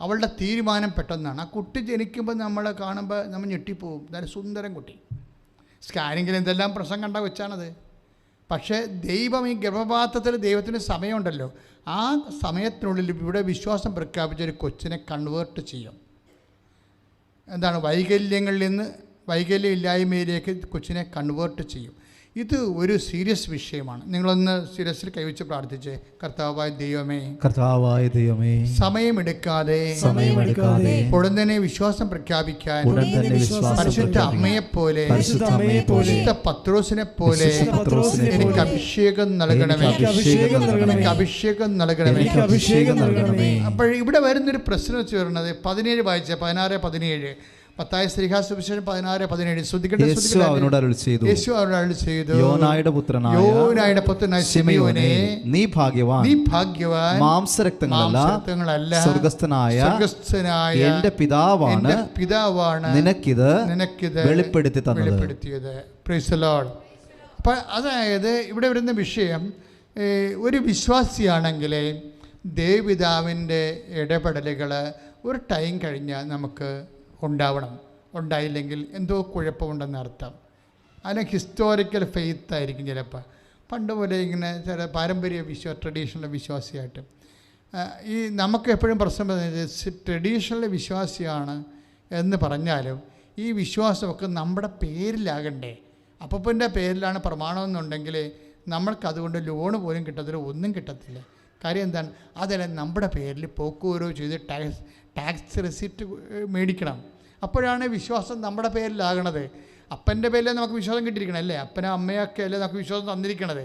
അവളുടെ തീരുമാനം പെട്ടെന്നാണ്. ആ കുട്ടി ജനിക്കുമ്പോൾ നമ്മളെ കാണുമ്പോൾ നമ്മൾ ഞെട്ടിപ്പോവും. നല്ല സുന്ദരം കുട്ടി. സ്കാനിങ്ങിൽ എന്തെല്ലാം പ്രശ്നം കണ്ട വെച്ചാണത്. പക്ഷേ ദൈവം ഈ ഗർഭപാത്രത്തിൽ ദൈവത്തിന് സമയമുണ്ടല്ലോ. ആ സമയത്തിനുള്ളിൽ ഇവിടെ വിശ്വാസം പ്രഖ്യാപിച്ച ഒരു കൊച്ചിനെ കൺവേർട്ട് ചെയ്യും. എന്താണ്? വൈകല്യങ്ങളിൽ നിന്ന് വൈകല്യമില്ലായ്മയിലേക്ക് കൊച്ചിനെ കൺവേർട്ട് ചെയ്യും. ഇത് ഒരു സീരിയസ് വിഷയമാണ്. നിങ്ങളൊന്ന് സീരിയസിൽ കൈവച്ച് പ്രാർത്ഥിച്ചേ. കർത്താവായ ദൈവമേ, സമയമെടുക്കാതെ ഉടനെ വിശ്വാസം പ്രഖ്യാപിക്കാൻ പരിശുദ്ധ അമ്മയെപ്പോലെ, പരിശുദ്ധ പത്രോസിനെ പോലെ എനിക്ക് അഭിഷേകം നൽകണമേ. അപ്പോൾ ഇവിടെ വരുന്നൊരു പ്രശ്നം വെച്ച് വരുന്നത് 17 വായിച്ച 16-17 മത്തായി ശ്രീഹാസുവിശേഷം 16-17. യേശു അവനോട് അരുളി ചെയ്തു, യോനായുടെ പുത്രനായ ശിമയോനേ, നീ ഭാഗ്യവാൻ. മാംസരക്തങ്ങളല്ല, സ്വർഗ്ഗസ്ഥനായ എന്റെ പിതാവാണ് നിനക്കിത് വെളിപ്പെടുത്തിയത്. Price the Lord. അപ്പം അതായത് ഇവിടെ വരുന്ന വിഷയം, ഒരു വിശ്വാസിയാണെങ്കിൽ ദേവപിതാവിൻ്റെ ഇടപെടലുകൾ ഒരു ടൈം കഴിഞ്ഞാൽ നമുക്ക് ഉണ്ടായില്ലെങ്കിൽ എന്തോ കുഴപ്പമുണ്ടെന്ന് അർത്ഥം. അല്ലെങ്കിൽ ഹിസ്റ്റോറിക്കൽ ഫെയ്ത്ത് ആയിരിക്കും ചിലപ്പോൾ. പണ്ട് പോലെ ഇങ്ങനെ ചില പാരമ്പര്യ ട്രഡീഷണൽ വിശ്വാസിയായിട്ട് ഈ നമുക്ക് എപ്പോഴും പ്രശ്നം ട്രഡീഷണൽ വിശ്വാസിയാണ് എന്ന് പറഞ്ഞാലും ഈ വിശ്വാസമൊക്കെ നമ്മുടെ പേരിലാകണ്ടേ. അപ്പൻ്റെ പേരിലാണ് പ്രമാണമെന്നുണ്ടെങ്കിൽ നമ്മൾക്കതുകൊണ്ട് ലോണ് പോലും കിട്ടത്തില്ല, ഒന്നും കിട്ടത്തില്ല. കാര്യം എന്താണ്? അതെല്ലാം നമ്മുടെ പേരിൽ പോക്കുവരോ ചെയ്ത് ടാക്സ് റെസിപ്റ്റ് മേടിക്കണം. അപ്പോഴാണ് വിശ്വാസം നമ്മുടെ പേരിലാകണത്. അപ്പൻ്റെ പേരിലേ നമുക്ക് വിശ്വാസം കിട്ടിയിരിക്കണം അല്ലേ? അപ്പനോ അമ്മയൊക്കെ അല്ലേ നമുക്ക് വിശ്വാസം തന്നിരിക്കണത്.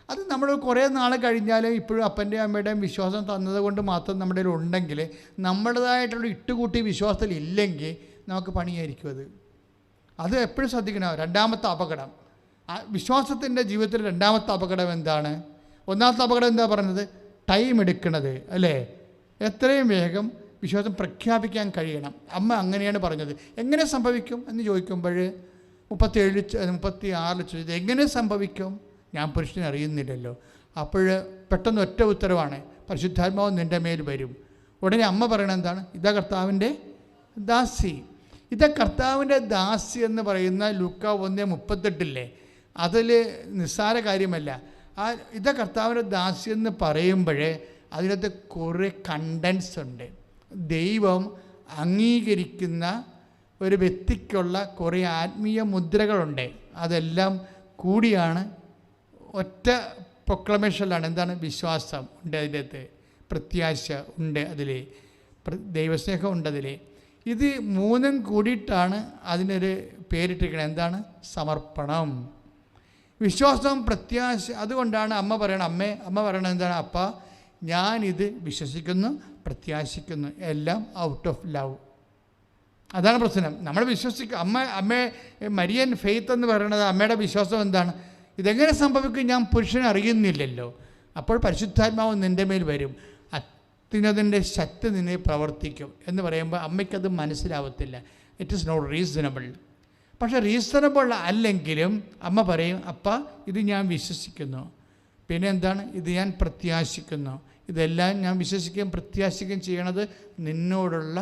അത് നമ്മൾ കുറേ നാൾ കഴിഞ്ഞാലും ഇപ്പോഴും അപ്പൻ്റെയും അമ്മയുടെയും വിശ്വാസം തന്നത് കൊണ്ട് മാത്രം നമ്മുടെ കയ്യിൽ ഉണ്ടെങ്കിൽ, നമ്മുടേതായിട്ടുള്ള ഇട്ടുകൂട്ടി വിശ്വാസത്തിൽ ഇല്ലെങ്കിൽ നമുക്ക് പണിയായിരിക്കും അത്. അത് എപ്പോഴും ശ്രദ്ധിക്കണം. രണ്ടാമത്തെ അപകടം, വിശ്വാസത്തിൻ്റെ ജീവിതത്തിൽ രണ്ടാമത്തെ അപകടം എന്താണ്? ഒന്നാമത്തെ അപകടം എന്താ പറഞ്ഞത്? ടൈം എടുക്കണത് അല്ലേ? എത്രയും വേഗം വിശ്വാസം പ്രഖ്യാപിക്കാൻ കഴിയണം. അമ്മ അങ്ങനെയാണ് പറഞ്ഞത്. എങ്ങനെ സംഭവിക്കും എന്ന് ചോദിക്കുമ്പോൾ 37-36 ചോദിച്ചത് എങ്ങനെ സംഭവിക്കും? ഞാൻ പുരുഷനെ അറിയുന്നില്ലല്ലോ. അപ്പോൾ പെട്ടെന്ന് ഒറ്റ ഉത്തരവാണ്, പരിശുദ്ധാത്മാവ് നിൻ്റെ മേൽ വരും. ഉടനെ അമ്മ പറയണത് എന്താണ്? ഇതാ കർത്താവിൻ്റെ ദാസി. ഇതാ കർത്താവിൻ്റെ ദാസി എന്ന് പറയുന്ന ലൂക്കാ 1:38 അതിൽ നിസ്സാര കാര്യമല്ല. ഇതാ കർത്താവിൻ്റെ ദാസി എന്ന് പറയുമ്പോഴേ അതിനകത്ത് കുറേ കണ്ടൻസ് ഉണ്ട്. ദൈവം അംഗീകരിക്കുന്ന ഒരു വ്യക്തിക്കുള്ള കുറേ ആത്മീയ മുദ്രകളുണ്ട്. അതെല്ലാം കൂടിയാണ് ഒറ്റ പ്രൊക്ലമേഷനിലാണ്. എന്താണ്? വിശ്വാസം ഉണ്ട് അതിൻ്റെ അകത്ത്, പ്രത്യാശ ഉണ്ട് അതിൽ, ദൈവസ്നേഹം ഉണ്ട് അതിൽ. ഇത് മൂന്നും കൂടിയിട്ടാണ് അതിനൊരു പേരിട്ടിരിക്കുന്നത്. എന്താണ്? സമർപ്പണം. വിശ്വാസം, പ്രത്യാശ. അതുകൊണ്ടാണ് അമ്മ പറയണത് എന്താണ്? അപ്പ ഞാനിത് വിശ്വസിക്കുന്നു, പ്രത്യാശിക്കുന്നു, എല്ലാം ഔട്ട് ഓഫ് ലവ്. അതാണ് പ്രശ്നം. നമ്മൾ വിശ്വസിക്കുക. അമ്മ മരിയൻ ഫെയ്ത്ത് എന്ന് പറയുന്നത് അമ്മയുടെ വിശ്വാസം എന്താണ്? ഇതെങ്ങനെ സംഭവിക്കും? ഞാൻ പുരുഷനെ അറിയുന്നില്ലല്ലോ. അപ്പോൾ പരിശുദ്ധാത്മാവ് നിൻ്റെ മേൽ വരും, അത്യുന്നതൻ്റെ ശക്തി നിന്നെ പ്രവർത്തിക്കും എന്ന് പറയുമ്പോൾ അമ്മയ്ക്കത് മനസ്സിലാവത്തില്ല. It is not reasonable. പക്ഷേ റീസണബിൾ അല്ലെങ്കിലും അമ്മ പറയും, അപ്പ ഇത് ഞാൻ വിശ്വസിക്കുന്നു, പിന്നെ എന്താണ്? ഇത് ഞാൻ പ്രത്യാശിക്കുന്നു. ഇതെല്ലാം ഞാൻ വിശ്വസിക്കുകയും പ്രത്യാശിക്കുകയും ചെയ്യണത് നിന്നോടുള്ള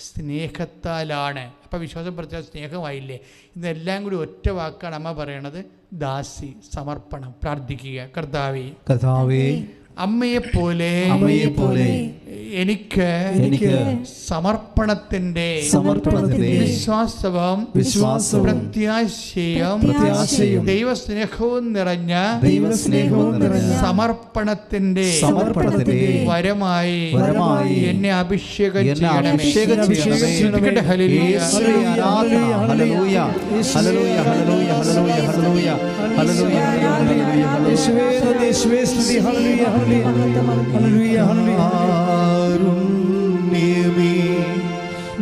സ്നേഹത്താലാണ്. അപ്പോൾ വിശ്വാസം, പ്രത്യാശ, സ്നേഹമായില്ലേ? ഇതെല്ലാം കൂടി ഒറ്റ വാക്കാണ് അമ്മ പറയണത്, ദാസി, സമർപ്പണം. പ്രാർത്ഥിക്കുക, കർത്താവേ അമ്മയെപ്പോലെ എനിക്ക് സമർപ്പണത്തിന്റെ വിശ്വാസവും പ്രത്യാശയും ദൈവസ്നേഹവും നിറഞ്ഞ സമർപ്പണത്തിന്റെ വരമായി എന്നെ അഭിഷേകം ചെയ്യണമേ. കാരുണ്യമേ,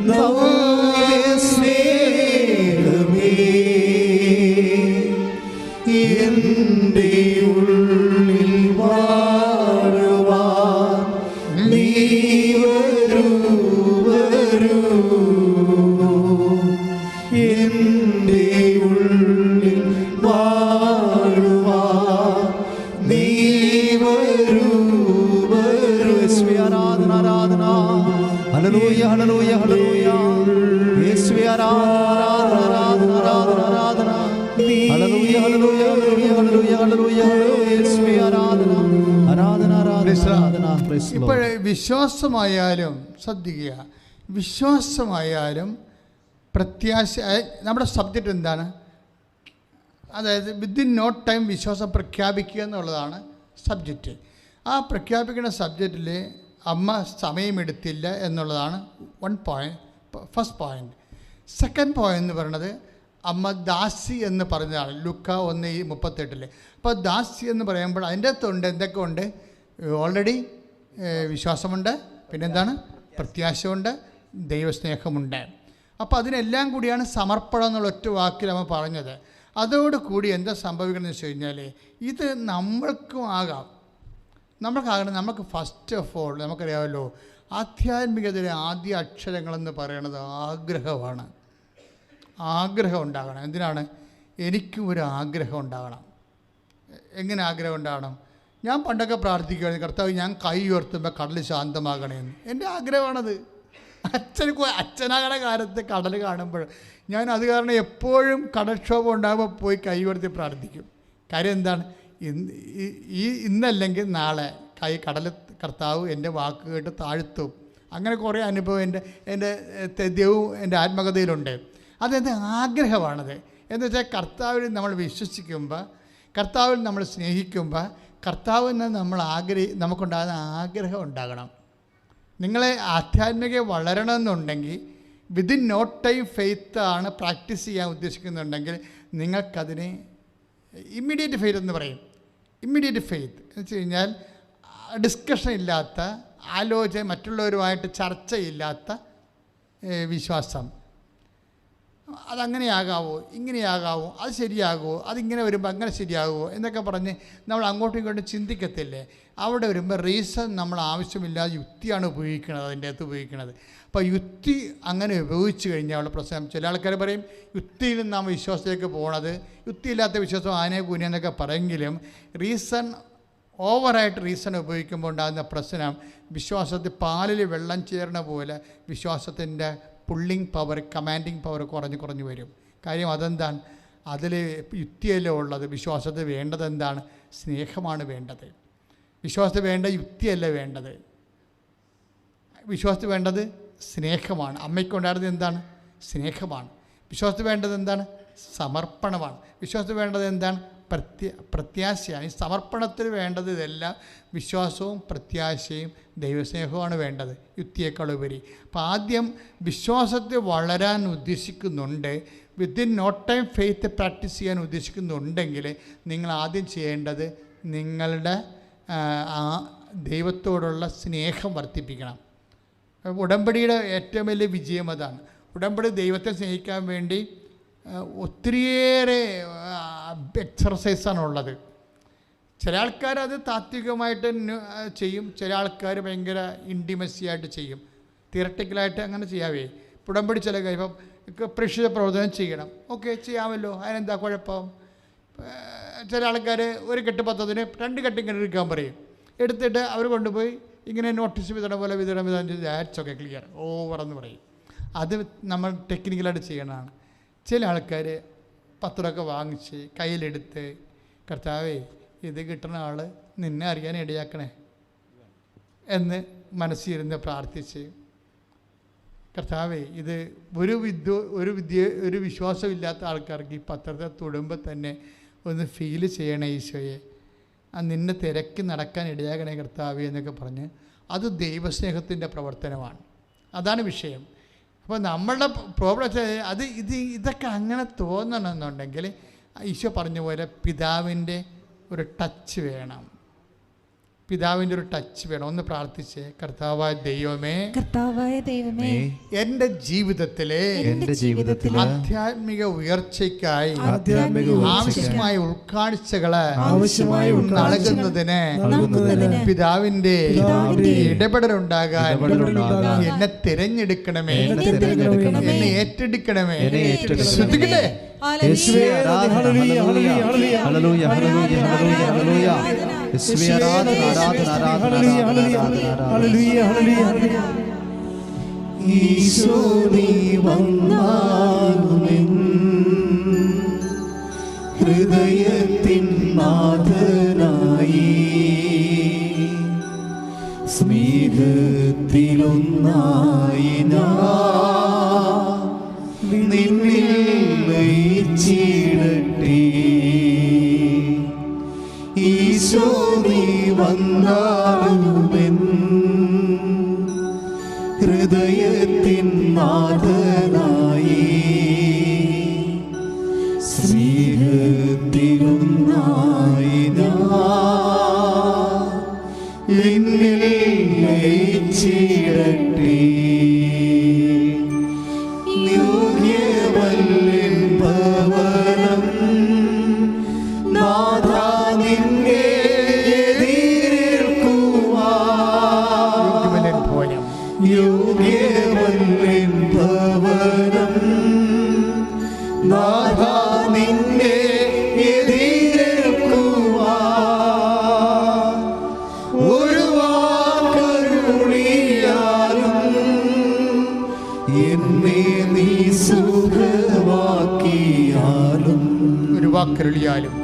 നവ്യസ്നേഹമേ, എൻ്റെ ഉള്ളിൽ വാഴുവാൻ നീ വരൂ, എൻ്റെ ഉള്ളിൽ വാഴുവാൻ നീ വരൂ. ആരാധന, ഹല്ലേലൂയ, ഹല്ലേലൂയ, ഹല്ലേലൂയ. യേശുവേ ആരാധന, ആരാധന, ഹല്ലേലൂയ, ഹല്ലേലൂയ, ഹല്ലേലൂയ, ഹല്ലേലൂയ. യേശുവേ ആരാധന, ആരാധന. ഇപ്പോഴേ വിശ്വാസമായാലും ശ്രദ്ധിക്കുക, വിശ്വാസമായാലും പ്രത്യാശ. നമ്മുടെ സബ്ജക്റ്റ് എന്താണ്? അതായത് വിത്തിൻ നോ ടൈം വിശ്വാസം പ്രഖ്യാപിക്കുക എന്നുള്ളതാണ് സബ്ജക്റ്റ്. ആ പ്രഖ്യാപിക്കുന്ന സബ്ജക്റ്റിൽ അമ്മ സമയമെടുത്തില്ല എന്നുള്ളതാണ് ഫസ്റ്റ് പോയിൻ്റ്. സെക്കൻഡ് പോയിൻ്റ് എന്ന് പറയുന്നത് അമ്മ ദാസി എന്ന് പറഞ്ഞതാണ് ലൂക്കാ 1:38. അപ്പോൾ ദാസി എന്ന് പറയുമ്പോൾ അതിൻ്റെ അകത്തുണ്ട് എന്തൊക്കെ ഉണ്ട്? ഓൾറെഡി വിശ്വാസമുണ്ട്, പിന്നെന്താണ്? പ്രത്യാശയുണ്ട്, ദൈവസ്നേഹമുണ്ട്. അപ്പോൾ അതിനെല്ലാം കൂടിയാണ് സമർപ്പണം എന്നുള്ള ഒറ്റ വാക്കിൽ അമ്മ പറഞ്ഞത്. അതോടുകൂടി എന്താ സംഭവിക്കണമെന്ന് വെച്ച് കഴിഞ്ഞാൽ ഇത് നമ്മൾക്കും ആകാം. നമ്മൾക്കാകണം. നമുക്ക് ഫസ്റ്റ് ഓഫ് ഓൾ നമുക്കറിയാമല്ലോ, ആധ്യാത്മികതയിലെ ആദ്യ അക്ഷരങ്ങളെന്ന് പറയുന്നത് ആഗ്രഹമാണ്. ആഗ്രഹം ഉണ്ടാകണം. എന്തിനാണ്? എനിക്കും ഒരു ആഗ്രഹം ഉണ്ടാകണം. എങ്ങനെ ആഗ്രഹം ഉണ്ടാകണം? ഞാൻ പണ്ടൊക്കെ പ്രാർത്ഥിക്കുമായിരുന്നു, കർത്താവ് ഞാൻ കൈ ഉയർത്തുമ്പോൾ കടൽ ശാന്തമാകണമെന്ന്. എൻ്റെ ആഗ്രഹമാണത്. അച്ഛനാകണ കാലത്ത് കടൽ കാണുമ്പോൾ ഞാൻ അത് കാരണം എപ്പോഴും കടൽക്ഷോഭം ഉണ്ടാകുമ്പോൾ പോയി കൈ ഉയർത്തി പ്രാർത്ഥിക്കും. കാര്യം എന്താണ്? ഇന്നല്ലെങ്കിൽ നാളെ കടൽ കർത്താവ് എൻ്റെ വാക്ക് കേട്ട് താഴ്ത്തും. അങ്ങനെ കുറേ അനുഭവം എൻ്റെ തെദ്യവും എൻ്റെ ആത്മകഥയിലുണ്ട്. അതെന്ത് ആഗ്രഹമാണത് എന്ന് വെച്ചാൽ കർത്താവിൽ നമ്മൾ വിശ്വസിക്കുമ്പോൾ, കർത്താവിൽ നമ്മൾ സ്നേഹിക്കുമ്പോൾ, കർത്താവിന് നമ്മൾ നമുക്കുണ്ടാകുന്ന ആഗ്രഹം ഉണ്ടാകണം. നിങ്ങളെ ആധ്യാത്മിക വളരണമെന്നുണ്ടെങ്കിൽ വിതിൻ നോ ടൈം ഫെയ്ത്താണ് പ്രാക്ടീസ് ചെയ്യാൻ ഉദ്ദേശിക്കുന്നുണ്ടെങ്കിൽ നിങ്ങൾക്കതിന് ഇമ്മീഡിയറ്റ് ഫെയ്ത്ത് എന്ന് പറയും. ഇമ്മീഡിയറ്റ് ഫെയ്ത്ത് എന്ന് വെച്ച് കഴിഞ്ഞാൽ ഡിസ്കഷൻ ഇല്ലാത്ത, മറ്റുള്ളവരുമായിട്ട് ചർച്ചയില്ലാത്ത വിശ്വാസം. അതങ്ങനെയാകാവോ, ഇങ്ങനെയാകാവോ, അത് ശരിയാകുമോ, അതിങ്ങനെ വരുമ്പോൾ അങ്ങനെ ശരിയാകുമോ എന്നൊക്കെ പറഞ്ഞ് നമ്മൾ അങ്ങോട്ടും ഇങ്ങോട്ടും ചിന്തിക്കത്തില്ലേ? അവിടെ വരുമ്പോൾ റീസൺ നമ്മൾ ആവശ്യമില്ലാതെ യുക്തിയാണ് ഉപയോഗിക്കുന്നത്, അതിൻ്റെ അകത്ത് ഉപയോഗിക്കുന്നത്. അപ്പോൾ യുക്തി അങ്ങനെ ഉപയോഗിച്ച് കഴിഞ്ഞാൽ അവിടെ പ്രശ്നം. ചില ആൾക്കാർ പറയും യുക്തിയിൽ നാം വിശ്വാസത്തിലേക്ക് പോകണത്, യുക്തിയില്ലാത്ത വിശ്വാസം ആനയെ കൂനെന്നൊക്കെ പറയെങ്കിലും റീസൺ ഓവറായിട്ട് റീസൺ ഉപയോഗിക്കുമ്പോൾ ഉണ്ടാകുന്ന പ്രശ്നം വിശ്വാസത്തിൽ പാലിൽ വെള്ളം ചേർന്ന പോലെ വിശ്വാസത്തിൻ്റെ പുള്ളിങ് പവർ, കമാൻഡിങ് പവർ കുറഞ്ഞു വരും. കാര്യം അതെന്താണ്? അതിൽ യുക്തിയല്ല ഉള്ളത്. വിശ്വാസത്തിൽ വേണ്ടത് എന്താണ്? സ്നേഹമാണ് വേണ്ടത്. വിശ്വാസത്തിൽ വേണ്ട യുക്തിയല്ല വേണ്ടത്. വിശ്വാസത്തിൽ വേണ്ടത് സ്നേഹമാണ്. അമ്മയ്ക്കുണ്ടായിരുന്നത് എന്താണ്? സ്നേഹമാണ്. വിശ്വാസത്തിൽ വേണ്ടത് എന്താണ്? സമർപ്പണമാണ്. വിശ്വാസത്തിൽ വേണ്ടത് എന്താണ്? പ്രത്യാശയാണ്. ഈ സമർപ്പണത്തിന് വേണ്ടത് ഇതെല്ലാം വിശ്വാസവും പ്രത്യാശയും ദൈവസ്നേഹവുമാണ് വേണ്ടത്, യുക്തിയേക്കാൾ ഉപരി. അപ്പോൾ ആദ്യം വിശ്വാസത്തെ വളരാൻ ഉദ്ദേശിക്കുന്നുണ്ട്, within no time faith practice ചെയ്യാൻ ഉദ്ദേശിക്കുന്നുണ്ടെങ്കിൽ നിങ്ങൾ ആദ്യം ചെയ്യേണ്ടത് നിങ്ങളുടെ ആ ദൈവത്തോടുള്ള സ്നേഹം വർദ്ധിപ്പിക്കണം. ഉടമ്പടിയുടെ ഏറ്റവും വലിയ വിജയം അതാണ്. ഉടമ്പടി ദൈവത്തെ സ്നേഹിക്കാൻ വേണ്ടി ഒത്തിരിയേറെ എക്സർസൈസാണുള്ളത്. ചില ആൾക്കാർ അത് താത്വികമായിട്ട് ചെയ്യും, ചില ആൾക്കാർ ഭയങ്കര ഇൻറ്റിമസി ആയിട്ട് ചെയ്യും. തിയറട്ടിക്കലായിട്ട് അങ്ങനെ ചെയ്യാവേ. ഉടമ്പടി ചില ഇപ്പം പ്രേക്ഷിത പ്രവർത്തനം ചെയ്യണം, ഓക്കെ ചെയ്യാമല്ലോ, അതിനെന്താ കുഴപ്പം? ചില ആൾക്കാർ ഒരു കെട്ട് പത്രത്തിന് 2 കെട്ട് ഇങ്ങനെ എടുക്കാൻ പറയും, എടുത്തിട്ട് അവർ കൊണ്ടുപോയി ഇങ്ങനെ നോട്ടീസ് വിതരണം പോലെ വിതരണം ചെയ്ത് ദാറ്റ്സൊക്കെ ക്ലിയർ ഓവറെന്ന് പറയും. അത് നമ്മൾ ടെക്നിക്കലായിട്ട് ചെയ്യണതാണ്. ചില ആൾക്കാർ പത്രമൊക്കെ വാങ്ങിച്ച് കയ്യിലെടുത്ത്, കർത്താവേ ഇത് കിട്ടുന്ന ആൾ നിന്നെ അറിയാൻ ഇടയാക്കണേ എന്ന് മനസ്സിരുന്ന് പ്രാർത്ഥിച്ച്, കർത്താവേ ഇത് ഒരു വിശ്വാസമില്ലാത്ത ആൾക്കാർക്ക് ഈ പത്രത്തെ തൊടുമ്പോൾ തന്നെ ഒന്ന് ഫീൽ ചെയ്യണേ ഈശോയെ, നിന്നെ തിരക്കി നടക്കാൻ ഇടയാകണേ കർത്താവേ എന്നൊക്കെ പറഞ്ഞ്, അത് ദൈവസ്നേഹത്തിൻ്റെ പ്രവർത്തനമാണ്. അതാണ് വിഷയം. അപ്പോൾ നമ്മളുടെ പ്രോബ്ലം ഇതൊക്കെ അങ്ങനെ തോന്നണമെന്നുണ്ടെങ്കിൽ ഈശോ പറഞ്ഞ പോലെ പിതാവിൻ്റെ ഒരു ടച്ച് വേണം. പിതാവിൻ്റെ ഒരു ടച്ച് വേണം. ഒന്ന് പ്രാർത്ഥിച്ചേ, കർത്താവായ ദൈവമേ, എൻ്റെ ജീവിതത്തിലെ ആധ്യാത്മിക ഉയർച്ചയ്ക്കായി ആവശ്യമായ ഉൾക്കാഴ്ചകള് നൽകുന്നതിന് പിതാവിന്റെ ഇടപെടലുണ്ടാകാൻ എന്നെ തിരഞ്ഞെടുക്കണമേ, എന്നെ ഏറ്റെടുക്കണമേ. ശ്രദ്ധിക്കട്ടെ, ഈശോ നീ വന്നാലുമെൻ ഹൃദയത്തിൻ നാഥനായി സ്നേഹത്തിലൊന്നായി ഞാൻ നിന്നിൽ ലയിച്ചിടട്ടെ. ഈശോ നീ വന്നാലുമെൻ ഹൃദയത്തിൻ നാഥനായി സ്നേഹത്തിലൊന്നായി ഞാൻ നിന്നിൽ ലയിച്ചിടട്ടെ. നിത്യവല്ലിൻ ഭവനം നാഥാ നിന്നെ യോഗ്യവല്ലിൻ ഭവനം നാഥാ നിന്നെ എതിരേൽക്കുവാൻ ഒരു വാക്കരുളിയാലും എന്നെ നീ സുഖമാക്കിയാലും ഒരു വാക്കരുളിയാലും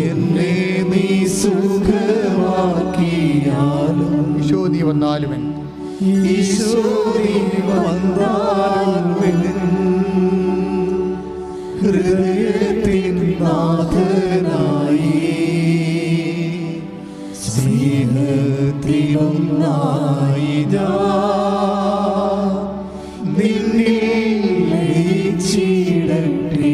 എന്നെ നീ സുഖമാക്കിയാലും ഈശോ നീ വന്നാലുമെൻ ഈശോ നീ വന്നാലുമെൻ ഹൃദയത്തിൻ നാഥനായി സ്നേഹത്തിലൊന്നായി ഞാൻ നിന്നിൽ ലയിച്ചിടട്ടെ.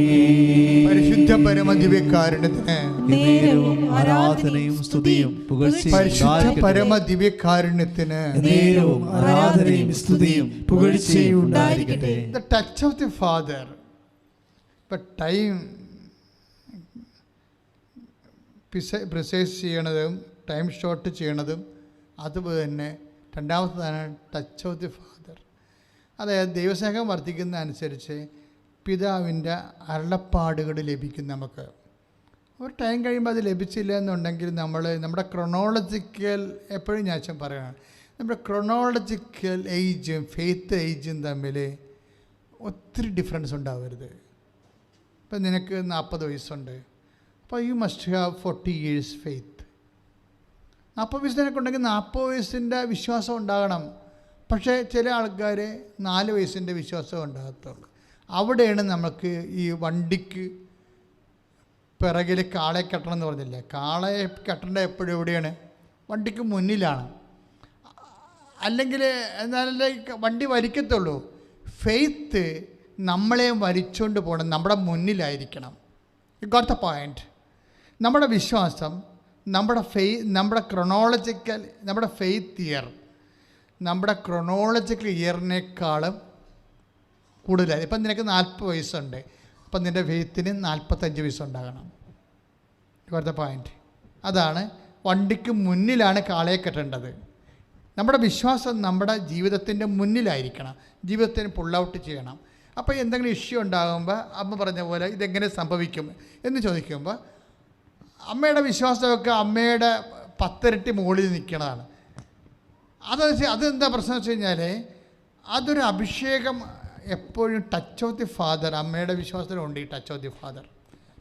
പരിശുദ്ധ പരമദിവ്യകാരുണ്യത്തിന് നേരവും ആരാധനയും സ്തുതിയും പുകഴ്ചയും പരിശുദ്ധ ഉണ്ടായിരിക്കട്ടെ. പരമ ദിവ്യകാരുണ്യത്തിന് നേരവും ആരാധനയും സ്തുതിയും പുകഴ്ചയും ഉണ്ടായിരിക്കട്ടെ. The touch of the father. ഇപ്പം ടൈം പ്രിസൈസ് ചെയ്യണതും ടൈം ഷോർട്ട് ചെയ്യണതും അതുപോലെ തന്നെ രണ്ടാമത്തേതാണ് ടച്ച് ഓഫ് ദി ഫാദർ. അതായത് ദൈവസ്നേഹം വർദ്ധിക്കുന്ന അനുസരിച്ച് പിതാവിൻ്റെ അരുളപ്പാടുകൾ ലഭിക്കും. നമുക്ക് ഒരു ടൈം കഴിയുമ്പോൾ അത് ലഭിച്ചില്ല എന്നുണ്ടെങ്കിൽ നമ്മുടെ ക്രൊണോളജിക്കൽ, എപ്പോഴും ഞാൻ പറയണം, നമ്മുടെ ക്രൊണോളജിക്കൽ ഏജും ഫെയ്ത്ത് ഏജും തമ്മിൽ ഒത്തിരി ഡിഫറൻസ് ഉണ്ടാവരുത്. ഇപ്പം നിനക്ക് 40 വയസ്സുണ്ട്, അപ്പോൾ you must have 40 years faith. 40 വയസ്സ് നിനക്കുണ്ടെങ്കിൽ 40 വയസ്സിൻ്റെ വിശ്വാസം ഉണ്ടാകണം. പക്ഷേ ചില ആൾക്കാർ 4 വയസ്സിൻ്റെ വിശ്വാസം ഉണ്ടാകത്തുള്ളൂ. അവിടെയാണ് നമുക്ക് ഈ വണ്ടിക്ക് പിറകിൽ കാളയെ കെട്ടണം എന്ന് പറഞ്ഞില്ലേ, കാളയെ കെട്ടേണ്ട എപ്പോഴും എവിടെയാണ്? വണ്ടിക്ക് മുന്നിലാണ്. അല്ലെങ്കിൽ എന്നാലല്ലേ വണ്ടി വലിക്കത്തുള്ളൂ. ഫെയ്ത്ത് നമ്മളെയും വലിച്ചുകൊണ്ട് പോകണം, നമ്മുടെ മുന്നിലായിരിക്കണം. You got the point. നമ്മുടെ വിശ്വാസം, നമ്മുടെ ക്രൊണോളജിക്കൽ, നമ്മുടെ ഫെയ്ത്ത് ഇയർ നമ്മുടെ ക്രൊണോളജിക്കൽ ഇയറിനേക്കാളും കൂടുതലായി. ഇപ്പം നിനക്ക് 40 വയസ്സുണ്ട്, അപ്പം നിൻ്റെ ഫെയ്ത്തിന് 45 വയസ്സുണ്ടാകണം. ഇവിടുത്തെ പോയിൻ്റ് അതാണ്. വണ്ടിക്ക് മുന്നിലാണ് കാളയെ കെട്ടേണ്ടത്. നമ്മുടെ വിശ്വാസം നമ്മുടെ ജീവിതത്തിൻ്റെ മുന്നിലായിരിക്കണം. ജീവിതത്തിന് പുൾ ഔട്ട് ചെയ്യണം. അപ്പോൾ എന്തെങ്കിലും ഇഷ്യൂ ഉണ്ടാകുമ്പോൾ അമ്മ പറഞ്ഞ പോലെ ഇതെങ്ങനെ സംഭവിക്കും എന്ന് ചോദിക്കുമ്പോൾ അമ്മയുടെ വിശ്വാസമൊക്കെ അമ്മയുടെ 10 ഇരട്ടി മുകളിൽ നിൽക്കുന്നതാണ്. അതെന്താ പ്രശ്നം വെച്ച് കഴിഞ്ഞാൽ അതൊരു അഭിഷേകം എപ്പോഴും ടച്ച് ഓഫ് ദി ഫാദർ. അമ്മയുടെ വിശ്വാസത്തിലുണ്ട് ഈ ടച്ച് ഓഫ് ദി ഫാദർ,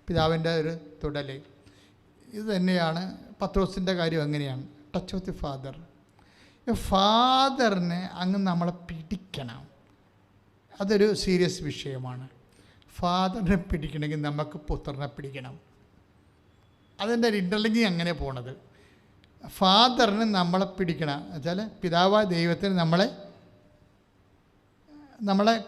പിതാവിൻ്റെ ഒരു തുടൽ. ഇത് തന്നെയാണ് പത്രോസിൻ്റെ കാര്യം. എങ്ങനെയാണ് ടച്ച് ഓഫ് ദി ഫാദർ? ഫാദറിനെ അങ്ങ് നമ്മളെ പിടിക്കണം. അതൊരു സീരിയസ് വിഷയമാണ്. ഫാദറിനെ പിടിക്കണമെങ്കിൽ നമുക്ക് പുത്രനെ പിടിക്കണം. അതിൻ്റെ ഒരു ഇൻ്റർലിങ്കിങ് അങ്ങനെ പോണത്. ഫാദറിന് നമ്മളെ പിടിക്കണം വെച്ചാൽ പിതാവായ ദൈവത്തിന് നമ്മളെ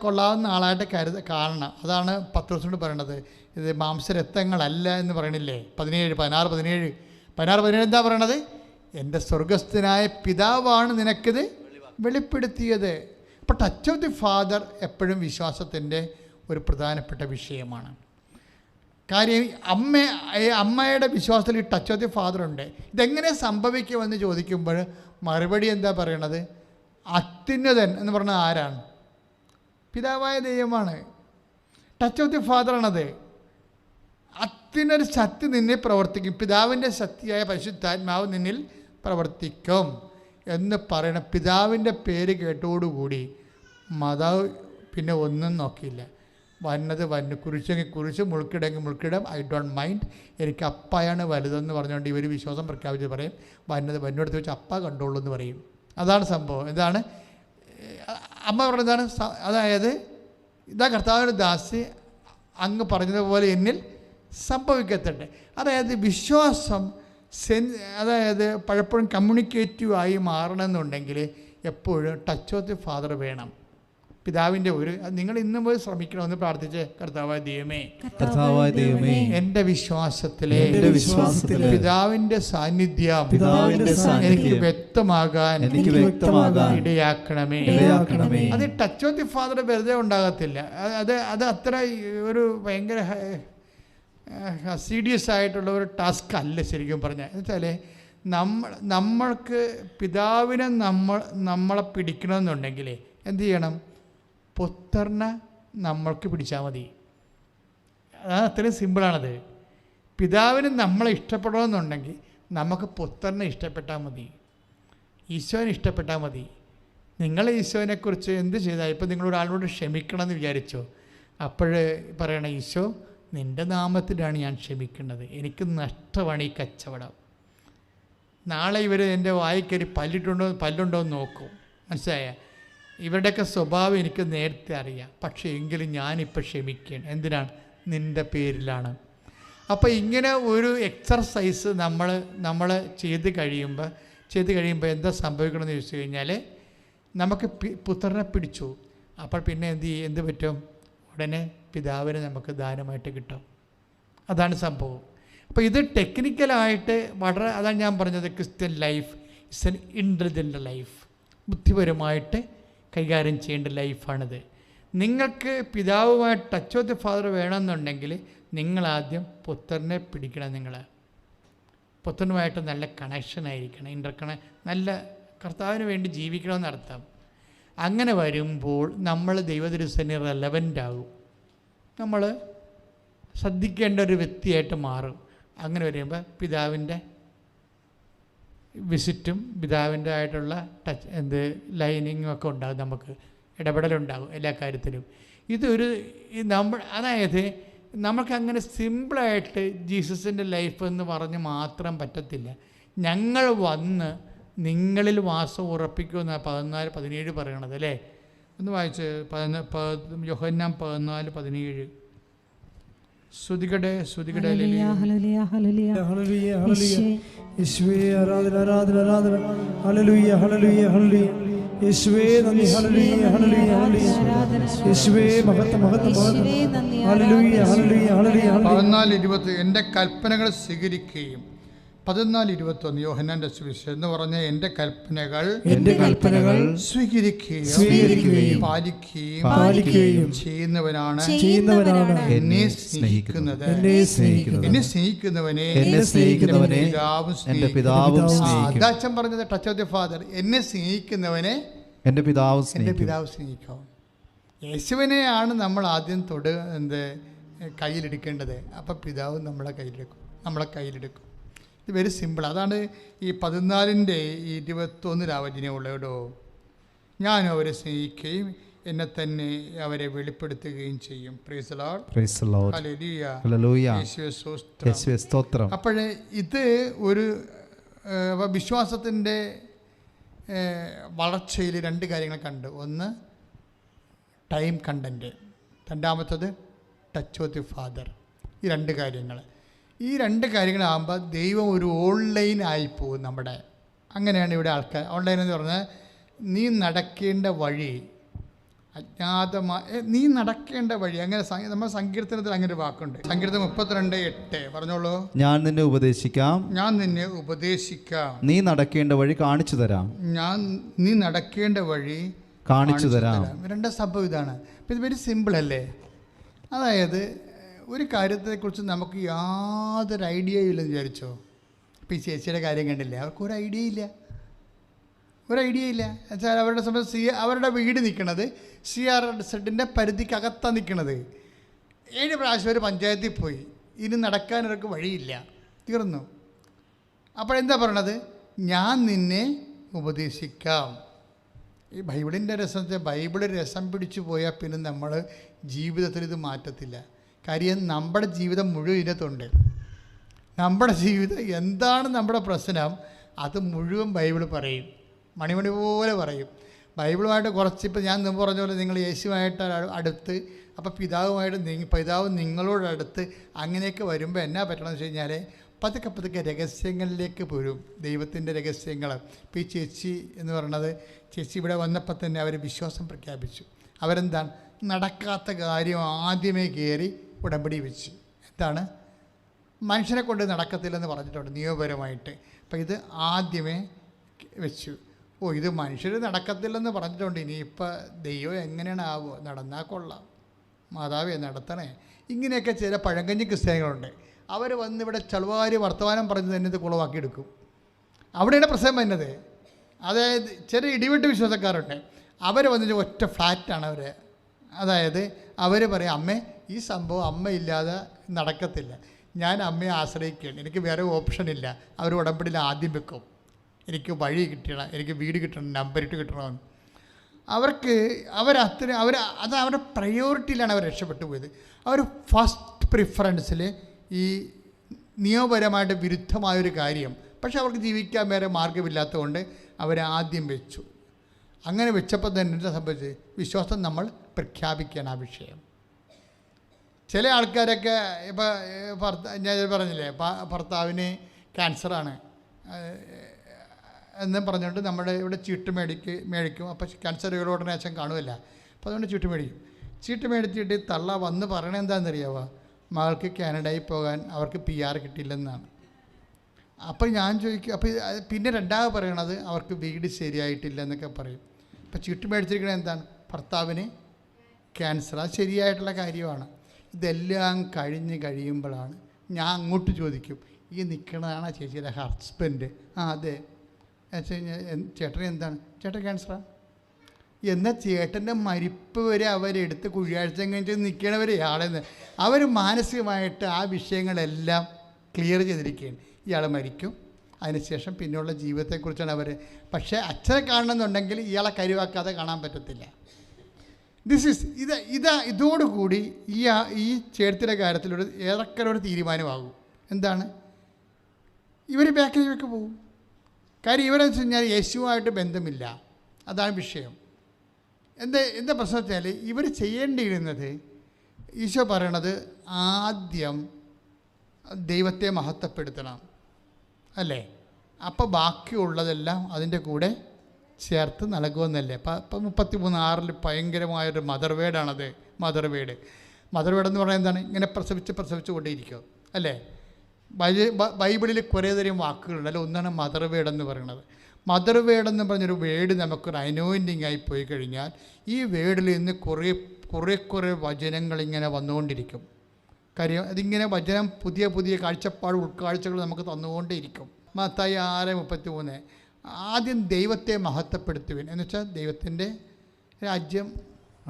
കൊള്ളാവുന്ന ആളായിട്ട് കാണണം. അതാണ് പത്രോസിനോട് പറയണത്. ഇത് മാംസരക്തങ്ങളല്ല എന്ന് പറയണില്ലേ? 16 എന്താ പറയണത്? എൻ്റെ സ്വർഗസ്ഥനായ പിതാവാണ് നിനക്കിത് വെളിപ്പെടുത്തിയത്. അപ്പോൾ ടച്ച് ഓഫ് ദി ഫാദർ എപ്പോഴും വിശ്വാസത്തിൻ്റെ ഒരു പ്രധാനപ്പെട്ട വിഷയമാണ്. കാര്യം അമ്മയുടെ വിശ്വാസത്തിൽ ഈ ടച്ച് ഓഫ് ദി ഫാദർ ഉണ്ട്. ഇതെങ്ങനെ സംഭവിക്കുമെന്ന് ചോദിക്കുമ്പോൾ മറുപടി എന്താ പറയണത്? അത്യുന്നതൻ എന്ന് പറഞ്ഞാൽ ആരാണ്? പിതാവായ ദൈവമാണ്. ടച്ച് ഓഫ് ദി ഫാദറാണത്. അത്യുന്നൊരു ശക്തി നിന്നിൽ പ്രവർത്തിക്കും. പിതാവിൻ്റെ ശക്തിയായ പരിശുദ്ധാത്മാവ് നിന്നിൽ പ്രവർത്തിക്കും എന്ന് പറയണ പിതാവിൻ്റെ പേര് കേട്ടോടുകൂടി മാതാവ് പിന്നെ ഒന്നും നോക്കിയില്ല. വന്നു കുരിശെങ്കിൽ കുരിശ്, മുൾക്കിടെങ്കിൽ മുൾക്കിടം, ഐ ഡോണ്ട് മൈൻഡ്, എനിക്ക് അപ്പായാണ് വലുതെന്ന് പറഞ്ഞുകൊണ്ട് ഇവർ വിശ്വാസം പ്രഖ്യാപിച്ച് പറയും. വന്നടുത്ത് വെച്ച് അപ്പ കണ്ടോളൂ എന്ന് പറയും. അതാണ് സംഭവം. ഇതാണ് അമ്മ പറഞ്ഞതാണ്. അതായത് ഇതാ കർത്താവിൻ്റെ ദാസി, അങ്ങ് പറഞ്ഞതുപോലെ എന്നിൽ സംഭവിക്കത്തട്ടെ. അതായത് വിശ്വാസം അതായത് പലപ്പോഴും കമ്മ്യൂണിക്കേറ്റീവായി മാറണമെന്നുണ്ടെങ്കിൽ എപ്പോഴും ടച്ച് ഓഫ് ദി ഫാദർ വേണം. പിതാവിൻ്റെ നിങ്ങൾ ഇന്നും പോയി ശ്രമിക്കണമെന്ന് പ്രാർത്ഥിച്ച് കർത്താവായ ദൈവമേ, എൻ്റെ വിശ്വാസത്തിലെ പിതാവിൻ്റെ സാന്നിധ്യം എനിക്ക് വ്യക്തമാകാൻ ഇടയാക്കണമേ. അത് ടച്ച് ഓഫ് ദി ഫാദർ വെറുതെ ഉണ്ടാകത്തില്ല. അത് അത്ര ഒരു ഭയങ്കര സീരിയസ് ആയിട്ടുള്ള ഒരു ടാസ്ക് അല്ല ശരിക്കും പറഞ്ഞാൽ. എന്നുവെച്ചാൽ നമ്മൾക്ക് പിതാവിനെ നമ്മളെ പിടിക്കണമെന്നുണ്ടെങ്കിൽ എന്ത് ചെയ്യണം? പുത്രനെ നമ്മൾക്ക് പിടിച്ചാൽ മതി. അതാണ് അത്രയും സിമ്പിളാണത്. പിതാവിന് നമ്മളെ ഇഷ്ടപ്പെടണമെന്നുണ്ടെങ്കിൽ നമുക്ക് പുത്രനെ ഇഷ്ടപ്പെട്ടാൽ മതി, ഈശോനെ ഇഷ്ടപ്പെട്ടാൽ മതി. നിങ്ങൾ ഈശോനെക്കുറിച്ച് എന്ത് ചെയ്താൽ, ഇപ്പം നിങ്ങളൊരാളോട് ക്ഷമിക്കണമെന്ന് വിചാരിച്ചോ, അപ്പോഴേ പറയണം ഈശോ നിൻ്റെ നാമത്തിലാണ് ഞാൻ ക്ഷമിക്കുന്നത്, എനിക്ക് നഷ്ടമാണ് ഈ കച്ചവടം. നാളെ ഇവർ എൻ്റെ വായിക്കരി പല്ലുണ്ടോ എന്ന് നോക്കും. മനസ്സിലായ? ഇവരുടെയൊക്കെ സ്വഭാവം എനിക്ക് നേരത്തെ അറിയാം. പക്ഷേ എങ്കിലും ഞാനിപ്പോൾ ക്ഷമിക്കണം. എന്തിനാണ്? നിൻ്റെ പേരിലാണ്. അപ്പോൾ ഇങ്ങനെ ഒരു എക്സർസൈസ് നമ്മൾ ചെയ്ത് കഴിയുമ്പോൾ എന്താ സംഭവിക്കണമെന്ന് ചോദിച്ചു കഴിഞ്ഞാൽ നമുക്ക് പുത്രനെ പിടിച്ചു. അപ്പോൾ പിന്നെ എന്ത് പറ്റും? ഉടനെ പിതാവിനെ നമുക്ക് ദാനമായിട്ട് കിട്ടും. അതാണ് സംഭവം. അപ്പോൾ ഇത് ടെക്നിക്കലായിട്ട് വളരെ, അതാണ് ഞാൻ പറഞ്ഞത്, Christian life it's an intelligent life, ബുദ്ധിപരമായിട്ട് കൈകാര്യം ചെയ്യേണ്ട ലൈഫാണിത്. നിങ്ങൾക്ക് പിതാവുമായിട്ട് ടച്ച് ഓഫ് ദി ഫാദർ വേണമെന്നുണ്ടെങ്കിൽ നിങ്ങളാദ്യം പുത്രനെ പിടിക്കണം. നിങ്ങൾ പുത്രനുമായിട്ട് നല്ല കണക്ഷൻ ആയിരിക്കണം, നല്ല കർത്താവിന് വേണ്ടി ജീവിക്കണമെന്നർത്ഥം. അങ്ങനെ വരുമ്പോൾ നമ്മൾ ദൈവദൃശ്യന് റെലവൻ്റ് ആകും, നമ്മൾ ശ്രദ്ധിക്കേണ്ട ഒരു വ്യക്തിയായിട്ട് മാറും. അങ്ങനെ വരുമ്പോൾ പിതാവിൻ്റെ വിസിറ്റും പിതാവിൻ്റെ ആയിട്ടുള്ള ടച്ച് ലൈനിങ്ങും ഒക്കെ ഉണ്ടാകും, നമുക്ക് ഇടപെടലുണ്ടാകും എല്ലാ കാര്യത്തിലും. ഇതൊരു അതായത് നമുക്കങ്ങനെ സിമ്പിളായിട്ട് ജീസസിൻ്റെ ലൈഫ് എന്ന് പറഞ്ഞ് മാത്രം പറ്റത്തില്ല. ഞങ്ങൾ വന്ന് നിങ്ങളിൽ വാസം ഉറപ്പിക്കുമെന്ന് 14-17 പറയണത് അല്ലേ? ഒന്ന് വായിച്ച് യോഹന്നാൻ 14-17. സ്തുതികടെ യേശുവേ ആരാധന ആരാധന ആരാധന. Hallelujah hallelujah hallelujah. യേശുവേ നന്ദി. Hallelujah hallelujah hallelujah. യേശുവേ മഹത്വം മഹത്വം മഹത്വം. Hallelujah hallelujah hallelujah. 14:20 എൻ്റെ കൽപ്പനകൾ സ്വീകരിക്കുകയും 14:21 യോഹന്നാന്റെ സുവിശേഷം എന്ന് പറഞ്ഞ എൻ്റെ കൽപ്പനകൾ സ്വീകരിക്കുകയും പാലിക്കുകയും ചെയ്യുന്നവനാണ് എന്നെ സ്നേഹിക്കുന്നത്. എന്നെ സ്നേഹിക്കുന്നവനെ പിതാവും സ്നേഹിക്കും. അച്ഛൻ പറഞ്ഞത് ടച്ച് ഓഫ് ദി ഫാദർ, എന്നെ സ്നേഹിക്കുന്നവനെ എൻ്റെ പിതാവ് സ്നേഹിക്കും. യേശുവിനെയാണ് നമ്മൾ ആദ്യം കയ്യിലെടുക്കേണ്ടത്. അപ്പം പിതാവ് നമ്മളെ കയ്യിലെടുക്കും. ഇത് വെരി സിമ്പിൾ. അതാണ് ഈ 14:21 വചനമുള്ളതോ. ഞാനും അവരെ സ്നേഹിക്കുകയും എന്നെ തന്നെ അവരെ വെളിപ്പെടുത്തുകയും ചെയ്യും. Price the Lord. ഹല്ലേലൂയ. യേശുവേ സ്തോത്രം. അപ്പോഴേ ഇത് ഒരു വിശ്വാസത്തിൻ്റെ വളർച്ചയിൽ 2 കാര്യങ്ങൾ കണ്ടു. ഒന്ന് ടൈം കണ്ടൻറ്റ്, രണ്ടാമത്തത് ടച്ച് ഓഫ് ദി ഫാദർ. ഈ 2 കാര്യങ്ങൾ. ഈ 2 കാര്യങ്ങളാകുമ്പോൾ ദൈവം ഒരു ഓൺലൈൻ ആയിപ്പോവും നമ്മുടെ. അങ്ങനെയാണ് ഇവിടെ ആൾക്കാർ. ഓൺലൈൻ എന്ന് പറഞ്ഞാൽ നീ നടക്കേണ്ട വഴി നീ നടക്കേണ്ട വഴി. അങ്ങനെ നമ്മുടെ സങ്കീർത്തനത്തിൽ അങ്ങനെ ഒരു വാക്കുണ്ട്. സങ്കീർത്തനം 32:8 പറഞ്ഞോളൂ. ഞാൻ നിന്നെ ഉപദേശിക്കാം, നീ നടക്കേണ്ട വഴി കാണിച്ചു തരാം. നീ നടക്കേണ്ട വഴി കാണിച്ചു തരാം. 2 സംഭവം ഇതാണ്. ഇത് വെരി സിമ്പിൾ അല്ലേ? അതായത് ഒരു കാര്യത്തെക്കുറിച്ച് നമുക്ക് യാതൊരു ഐഡിയയും ഇല്ലെന്ന് വിചാരിച്ചോ. ഇപ്പോൾ ഈ ചേച്ചിയുടെ കാര്യം കണ്ടില്ലേ, അവർക്കൊരു ഐഡിയ ഇല്ല. എന്നുവെച്ചാൽ അവരുടെ സമയത്ത് അവരുടെ വീട് നിൽക്കുന്നത് CRZ പരിധിക്കകത്താണ് നിൽക്കുന്നത്. 7 പ്രാവശ്യം ഒരു പഞ്ചായത്തിൽ പോയി, ഇനി നടക്കാനവർക്ക് വഴിയില്ല, തീർന്നു. അപ്പോഴെന്താ പറയണത്? ഞാൻ നിന്നെ ഉപദേശിക്കാം. ഈ ബൈബിളിൻ്റെ ബൈബിൾ രസം പിടിച്ചു പോയാൽ പിന്നെ നമ്മൾ ജീവിതത്തിൽ ഇത് മാറ്റത്തില്ല. കാര്യം നമ്മുടെ ജീവിതം മുഴുവൻ ഇതിനകത്തുണ്ട്. നമ്മുടെ ജീവിതം എന്താണ് നമ്മുടെ പ്രശ്നം അത് മുഴുവൻ ബൈബിൾ പറയും, മണിമണി പോലെ പറയും. ബൈബിളുമായിട്ട് കുറച്ച്, ഇപ്പോൾ ഞാൻ മുമ്പ് പറഞ്ഞ പോലെ നിങ്ങൾ യേശുവായിട്ട് അടുത്ത്, അപ്പോൾ പിതാവ് നിങ്ങളോടടുത്ത് അങ്ങനെയൊക്കെ വരുമ്പോൾ എന്നാ പറ്റണമെന്ന് വെച്ച് കഴിഞ്ഞാൽ പതുക്കെ രഹസ്യങ്ങളിലേക്ക് പോരും, ദൈവത്തിൻ്റെ രഹസ്യങ്ങൾ. ഇപ്പോൾ ഈ ചേച്ചി എന്ന് പറയുന്നത്, ചേച്ചി ഇവിടെ വന്നപ്പോൾ തന്നെ അവർ വിശ്വാസം പ്രഖ്യാപിച്ചു. അവരെന്താണ്, നടക്കാത്ത കാര്യം ആദ്യമേ കയറി ഉടമ്പടി വെച്ച്. എന്താണ്, മനുഷ്യനെ കൊണ്ട് നടക്കത്തില്ലെന്ന് പറഞ്ഞിട്ടുണ്ട് നിയമപരമായിട്ട്. അപ്പോൾ ഇത് ആദ്യമേ വെച്ചു. ഇത് മനുഷ്യർ നടക്കത്തില്ലെന്ന് പറഞ്ഞിട്ടുണ്ട്, ഇനിയിപ്പോൾ ദൈവം എങ്ങനെയാണ് ആവുക, നടന്നാൽ കൊള്ളാം, മാതാവേ നടത്തണേ. ഇങ്ങനെയൊക്കെ ചില പഴങ്കഞ്ഞി ക്രിസ്ത്യാനികളുണ്ട്. അവർ വന്നിവിടെ ചളുവാരി വർത്തമാനം പറഞ്ഞ് തന്നെ ഇത് കുളവാക്കിയെടുക്കും. അവിടെയാണ് പ്രശ്നം വരുന്നത്. അതായത് ചില ഇടിവെട്ട് വിശ്വാസക്കാരുണ്ട്. അവർ വന്നിട്ട് ഒറ്റ ഫ്ലാറ്റാണ് അവർ. അതായത് അവർ പറയും, അമ്മേ ഈ സംഭവം അമ്മയില്ലാതെ നടക്കത്തില്ല, ഞാൻ അമ്മയെ ആശ്രയിക്കുകയാണ്, എനിക്ക് വേറെ ഓപ്ഷനില്ല. അവർ ഉടമ്പടിയിൽ ആദ്യം വെക്കും, എനിക്ക് വഴി കിട്ടണം, എനിക്ക് വീട് കിട്ടണം, നമ്പരിട്ട് കിട്ടണമെന്ന്. അത് അവരുടെ പ്രയോറിറ്റിയിലാണ് അവർ രക്ഷപ്പെട്ടു പോയത്. അവർ ഫസ്റ്റ് പ്രിഫറൻസിൽ ഈ നിയമപരമായിട്ട് വിരുദ്ധമായൊരു കാര്യം, പക്ഷെ അവർക്ക് ജീവിക്കാൻ വേറെ മാർഗമില്ലാത്തതുകൊണ്ട് അവരാദ്യം വെച്ചു. അങ്ങനെ വെച്ചപ്പോൾ തന്നെ എന്താ സംഭവിച്ചത്? വിശ്വാസം നമ്മൾ പ്രഖ്യാപിക്കുകയാണ് ആ വിഷയം. ചില ആൾക്കാരൊക്കെ ഇപ്പോൾ ഞാൻ പറഞ്ഞില്ലേ, ഭർത്താവിന് ക്യാൻസറാണ് എന്ന് പറഞ്ഞുകൊണ്ട് നമ്മുടെ ഇവിടെ ചീട്ട് മേടിക്കും. അപ്പോൾ ക്യാൻസർ ഉടനെ അച്ഛൻ കാണുമല്ല, അപ്പോൾ അതുകൊണ്ട് ചീട്ട് മേടിച്ചിട്ട് തള്ള വന്ന് പറയണത് എന്താണെന്നറിയാവോ? മകൾക്ക് കാനഡയിൽ പോകാൻ അവർക്ക് PR കിട്ടിയില്ലെന്നാണ്. അപ്പോൾ ഞാൻ ചോദിക്കും, അപ്പോൾ പിന്നെ രണ്ടാമത് പറയണത് അവർക്ക് വീട് ശരിയായിട്ടില്ല എന്നൊക്കെ പറയും. അപ്പോൾ ചീട്ട് മേടിച്ചിരിക്കണത് എന്താണ്? ഭർത്താവിന് ക്യാൻസർ. അത് ശരിയായിട്ടുള്ള കാര്യമാണ്. ഇതെല്ലാം കഴിയുമ്പോഴാണ് ഞാൻ അങ്ങോട്ട് ചോദിക്കും, ഈ നിൽക്കണതാണ് ചേച്ചിയുടെ ഹസ്ബൻഡ്? അതെ. വെച്ച് കഴിഞ്ഞാൽ ചേട്ടന് എന്താണ്? ചേട്ടൻ ക്യാൻസറാണ്. എന്നാൽ ചേട്ടൻ്റെ മരിപ്പ് വരെ അവരെടുത്ത് കുഴിയാഴ്ച കഴിഞ്ഞ് നിൽക്കണവരെ ആളെന്ന് അവർ മാനസികമായിട്ട് ആ വിഷയങ്ങളെല്ലാം ക്ലിയർ ചെയ്തിരിക്കുകയാണ്. ഇയാൾ മരിക്കും, അതിനുശേഷം പിന്നെയുള്ള ജീവിതത്തെക്കുറിച്ചാണ് അവർ. പക്ഷേ അച്ഛനെ കാണണമെന്നുണ്ടെങ്കിൽ ഇയാളെ കരുവാക്കാതെ കാണാൻ പറ്റത്തില്ല. ഇതോടുകൂടി ഈ ചേർത്തിൻ്റെ കാര്യത്തിലൊരു ഏറെക്കുറെ ഒരു തീരുമാനമാകും. എന്താണ്? ഇവർ ബാക്കിലേക്ക് പോകും. കാര്യം ഇവരെന്ന് വെച്ച് കഴിഞ്ഞാൽ യേശുവായിട്ട് ബന്ധമില്ല. അതാണ് വിഷയം. എന്താ പ്രശ്നം വെച്ചാൽ ഇവർ ചെയ്യേണ്ടിയിരുന്നത്, ഈശോ പറയണത് ആദ്യം ദൈവത്തെ മഹത്വപ്പെടുത്തണം, അല്ലേ? അപ്പോൾ ബാക്കിയുള്ളതെല്ലാം അതിൻ്റെ കൂടെ ചേർത്ത് നൽകുമെന്നല്ലേ. ഇപ്പം 33:6 ഭയങ്കരമായൊരു മദർ വേർഡാണത്. മദർ വേർഡ് എന്ന് പറഞ്ഞാൽ എന്താണ്? ഇങ്ങനെ പ്രസവിച്ച് കൊണ്ടേയിരിക്കും, അല്ലേ? ബൈബിളിൽ കുറേതരം വാക്കുകളുണ്ട്. അല്ല, ഒന്നാണ് മദർ വേർഡ് എന്ന് പറയുന്നത്. മദർ വേർഡ് എന്ന് പറഞ്ഞൊരു വേർഡ് നമുക്കൊരു അനോയിൻറ്റിങ് ആയി പോയി കഴിഞ്ഞാൽ ഈ വേർഡിൽ നിന്ന് കുറേ വചനങ്ങളിങ്ങനെ വന്നുകൊണ്ടിരിക്കും. കാര്യം അതിങ്ങനെ വചനം പുതിയ കാഴ്ചപ്പാട് ഉൾക്കാഴ്ചകൾ നമുക്ക് തന്നുകൊണ്ടേയിരിക്കും. മത്തായി 6:33 ആദ്യം ദൈവത്തെ മഹത്വപ്പെടുത്തുവിൻ എന്ന് വെച്ചാൽ ദൈവത്തിൻ്റെ രാജ്യം,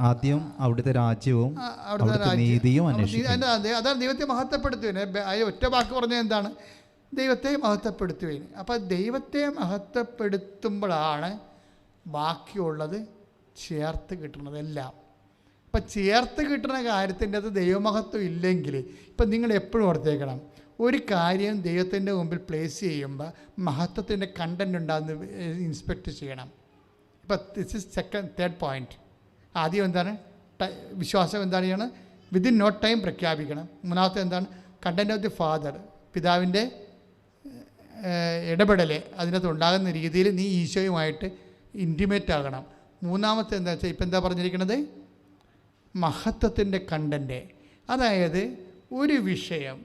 ആദ്യം അവിടുത്തെ രാജ്യവും അവിടുത്തെ നീതിയും അതാണ് ദൈവത്തെ മഹത്വപ്പെടുത്തുവിൻ. ഒറ്റ വാക്ക് പറഞ്ഞത് എന്താണ്? ദൈവത്തെ മഹത്വപ്പെടുത്തുവിൻ. അപ്പോൾ ദൈവത്തെ മഹത്വപ്പെടുത്തുമ്പോഴാണ് ബാക്കിയുള്ളത് ചേർത്ത് കിട്ടുന്നതെല്ലാം. അപ്പം ചേർത്ത് കിട്ടുന്ന കാര്യത്തിൻ്റെ അത് ദൈവമഹത്വം ഇല്ലെങ്കിൽ, ഇപ്പം നിങ്ങൾ എപ്പോഴും ഓർത്തേക്കണം, ഒരു കാര്യം ദൈവത്തിൻ്റെ മുമ്പിൽ പ്ലേസ് ചെയ്യുമ്പോൾ മഹത്വത്തിൻ്റെ കണ്ടൻറ് ഉണ്ടാകുന്ന ഇൻസ്പെക്റ്റ് ചെയ്യണം. ഇപ്പം ദിസ് ഇസ് തേർഡ് പോയിൻറ്റ്. ആദ്യം എന്താണ്? വിശ്വാസം എന്താണ് ചെയ്യണം? വിതിൻ നോ ടൈം പ്രഖ്യാപിക്കണം. മൂന്നാമത്തെ എന്താണ്? കണ്ടൻറ് ഓഫ് ദി ഫാദർ, പിതാവിൻ്റെ ഇടപെടൽ അതിനകത്ത് ഉണ്ടാകുന്ന രീതിയിൽ നീ ഈശോയുമായിട്ട് ഇൻറ്റിമേറ്റ് ആകണം. മൂന്നാമത്തെ എന്താ വെച്ചാൽ ഇപ്പം എന്താ പറഞ്ഞിരിക്കുന്നത്? മഹത്വത്തിൻ്റെ കണ്ടൻറ്റ്. അതായത് ഒരു വിഷയം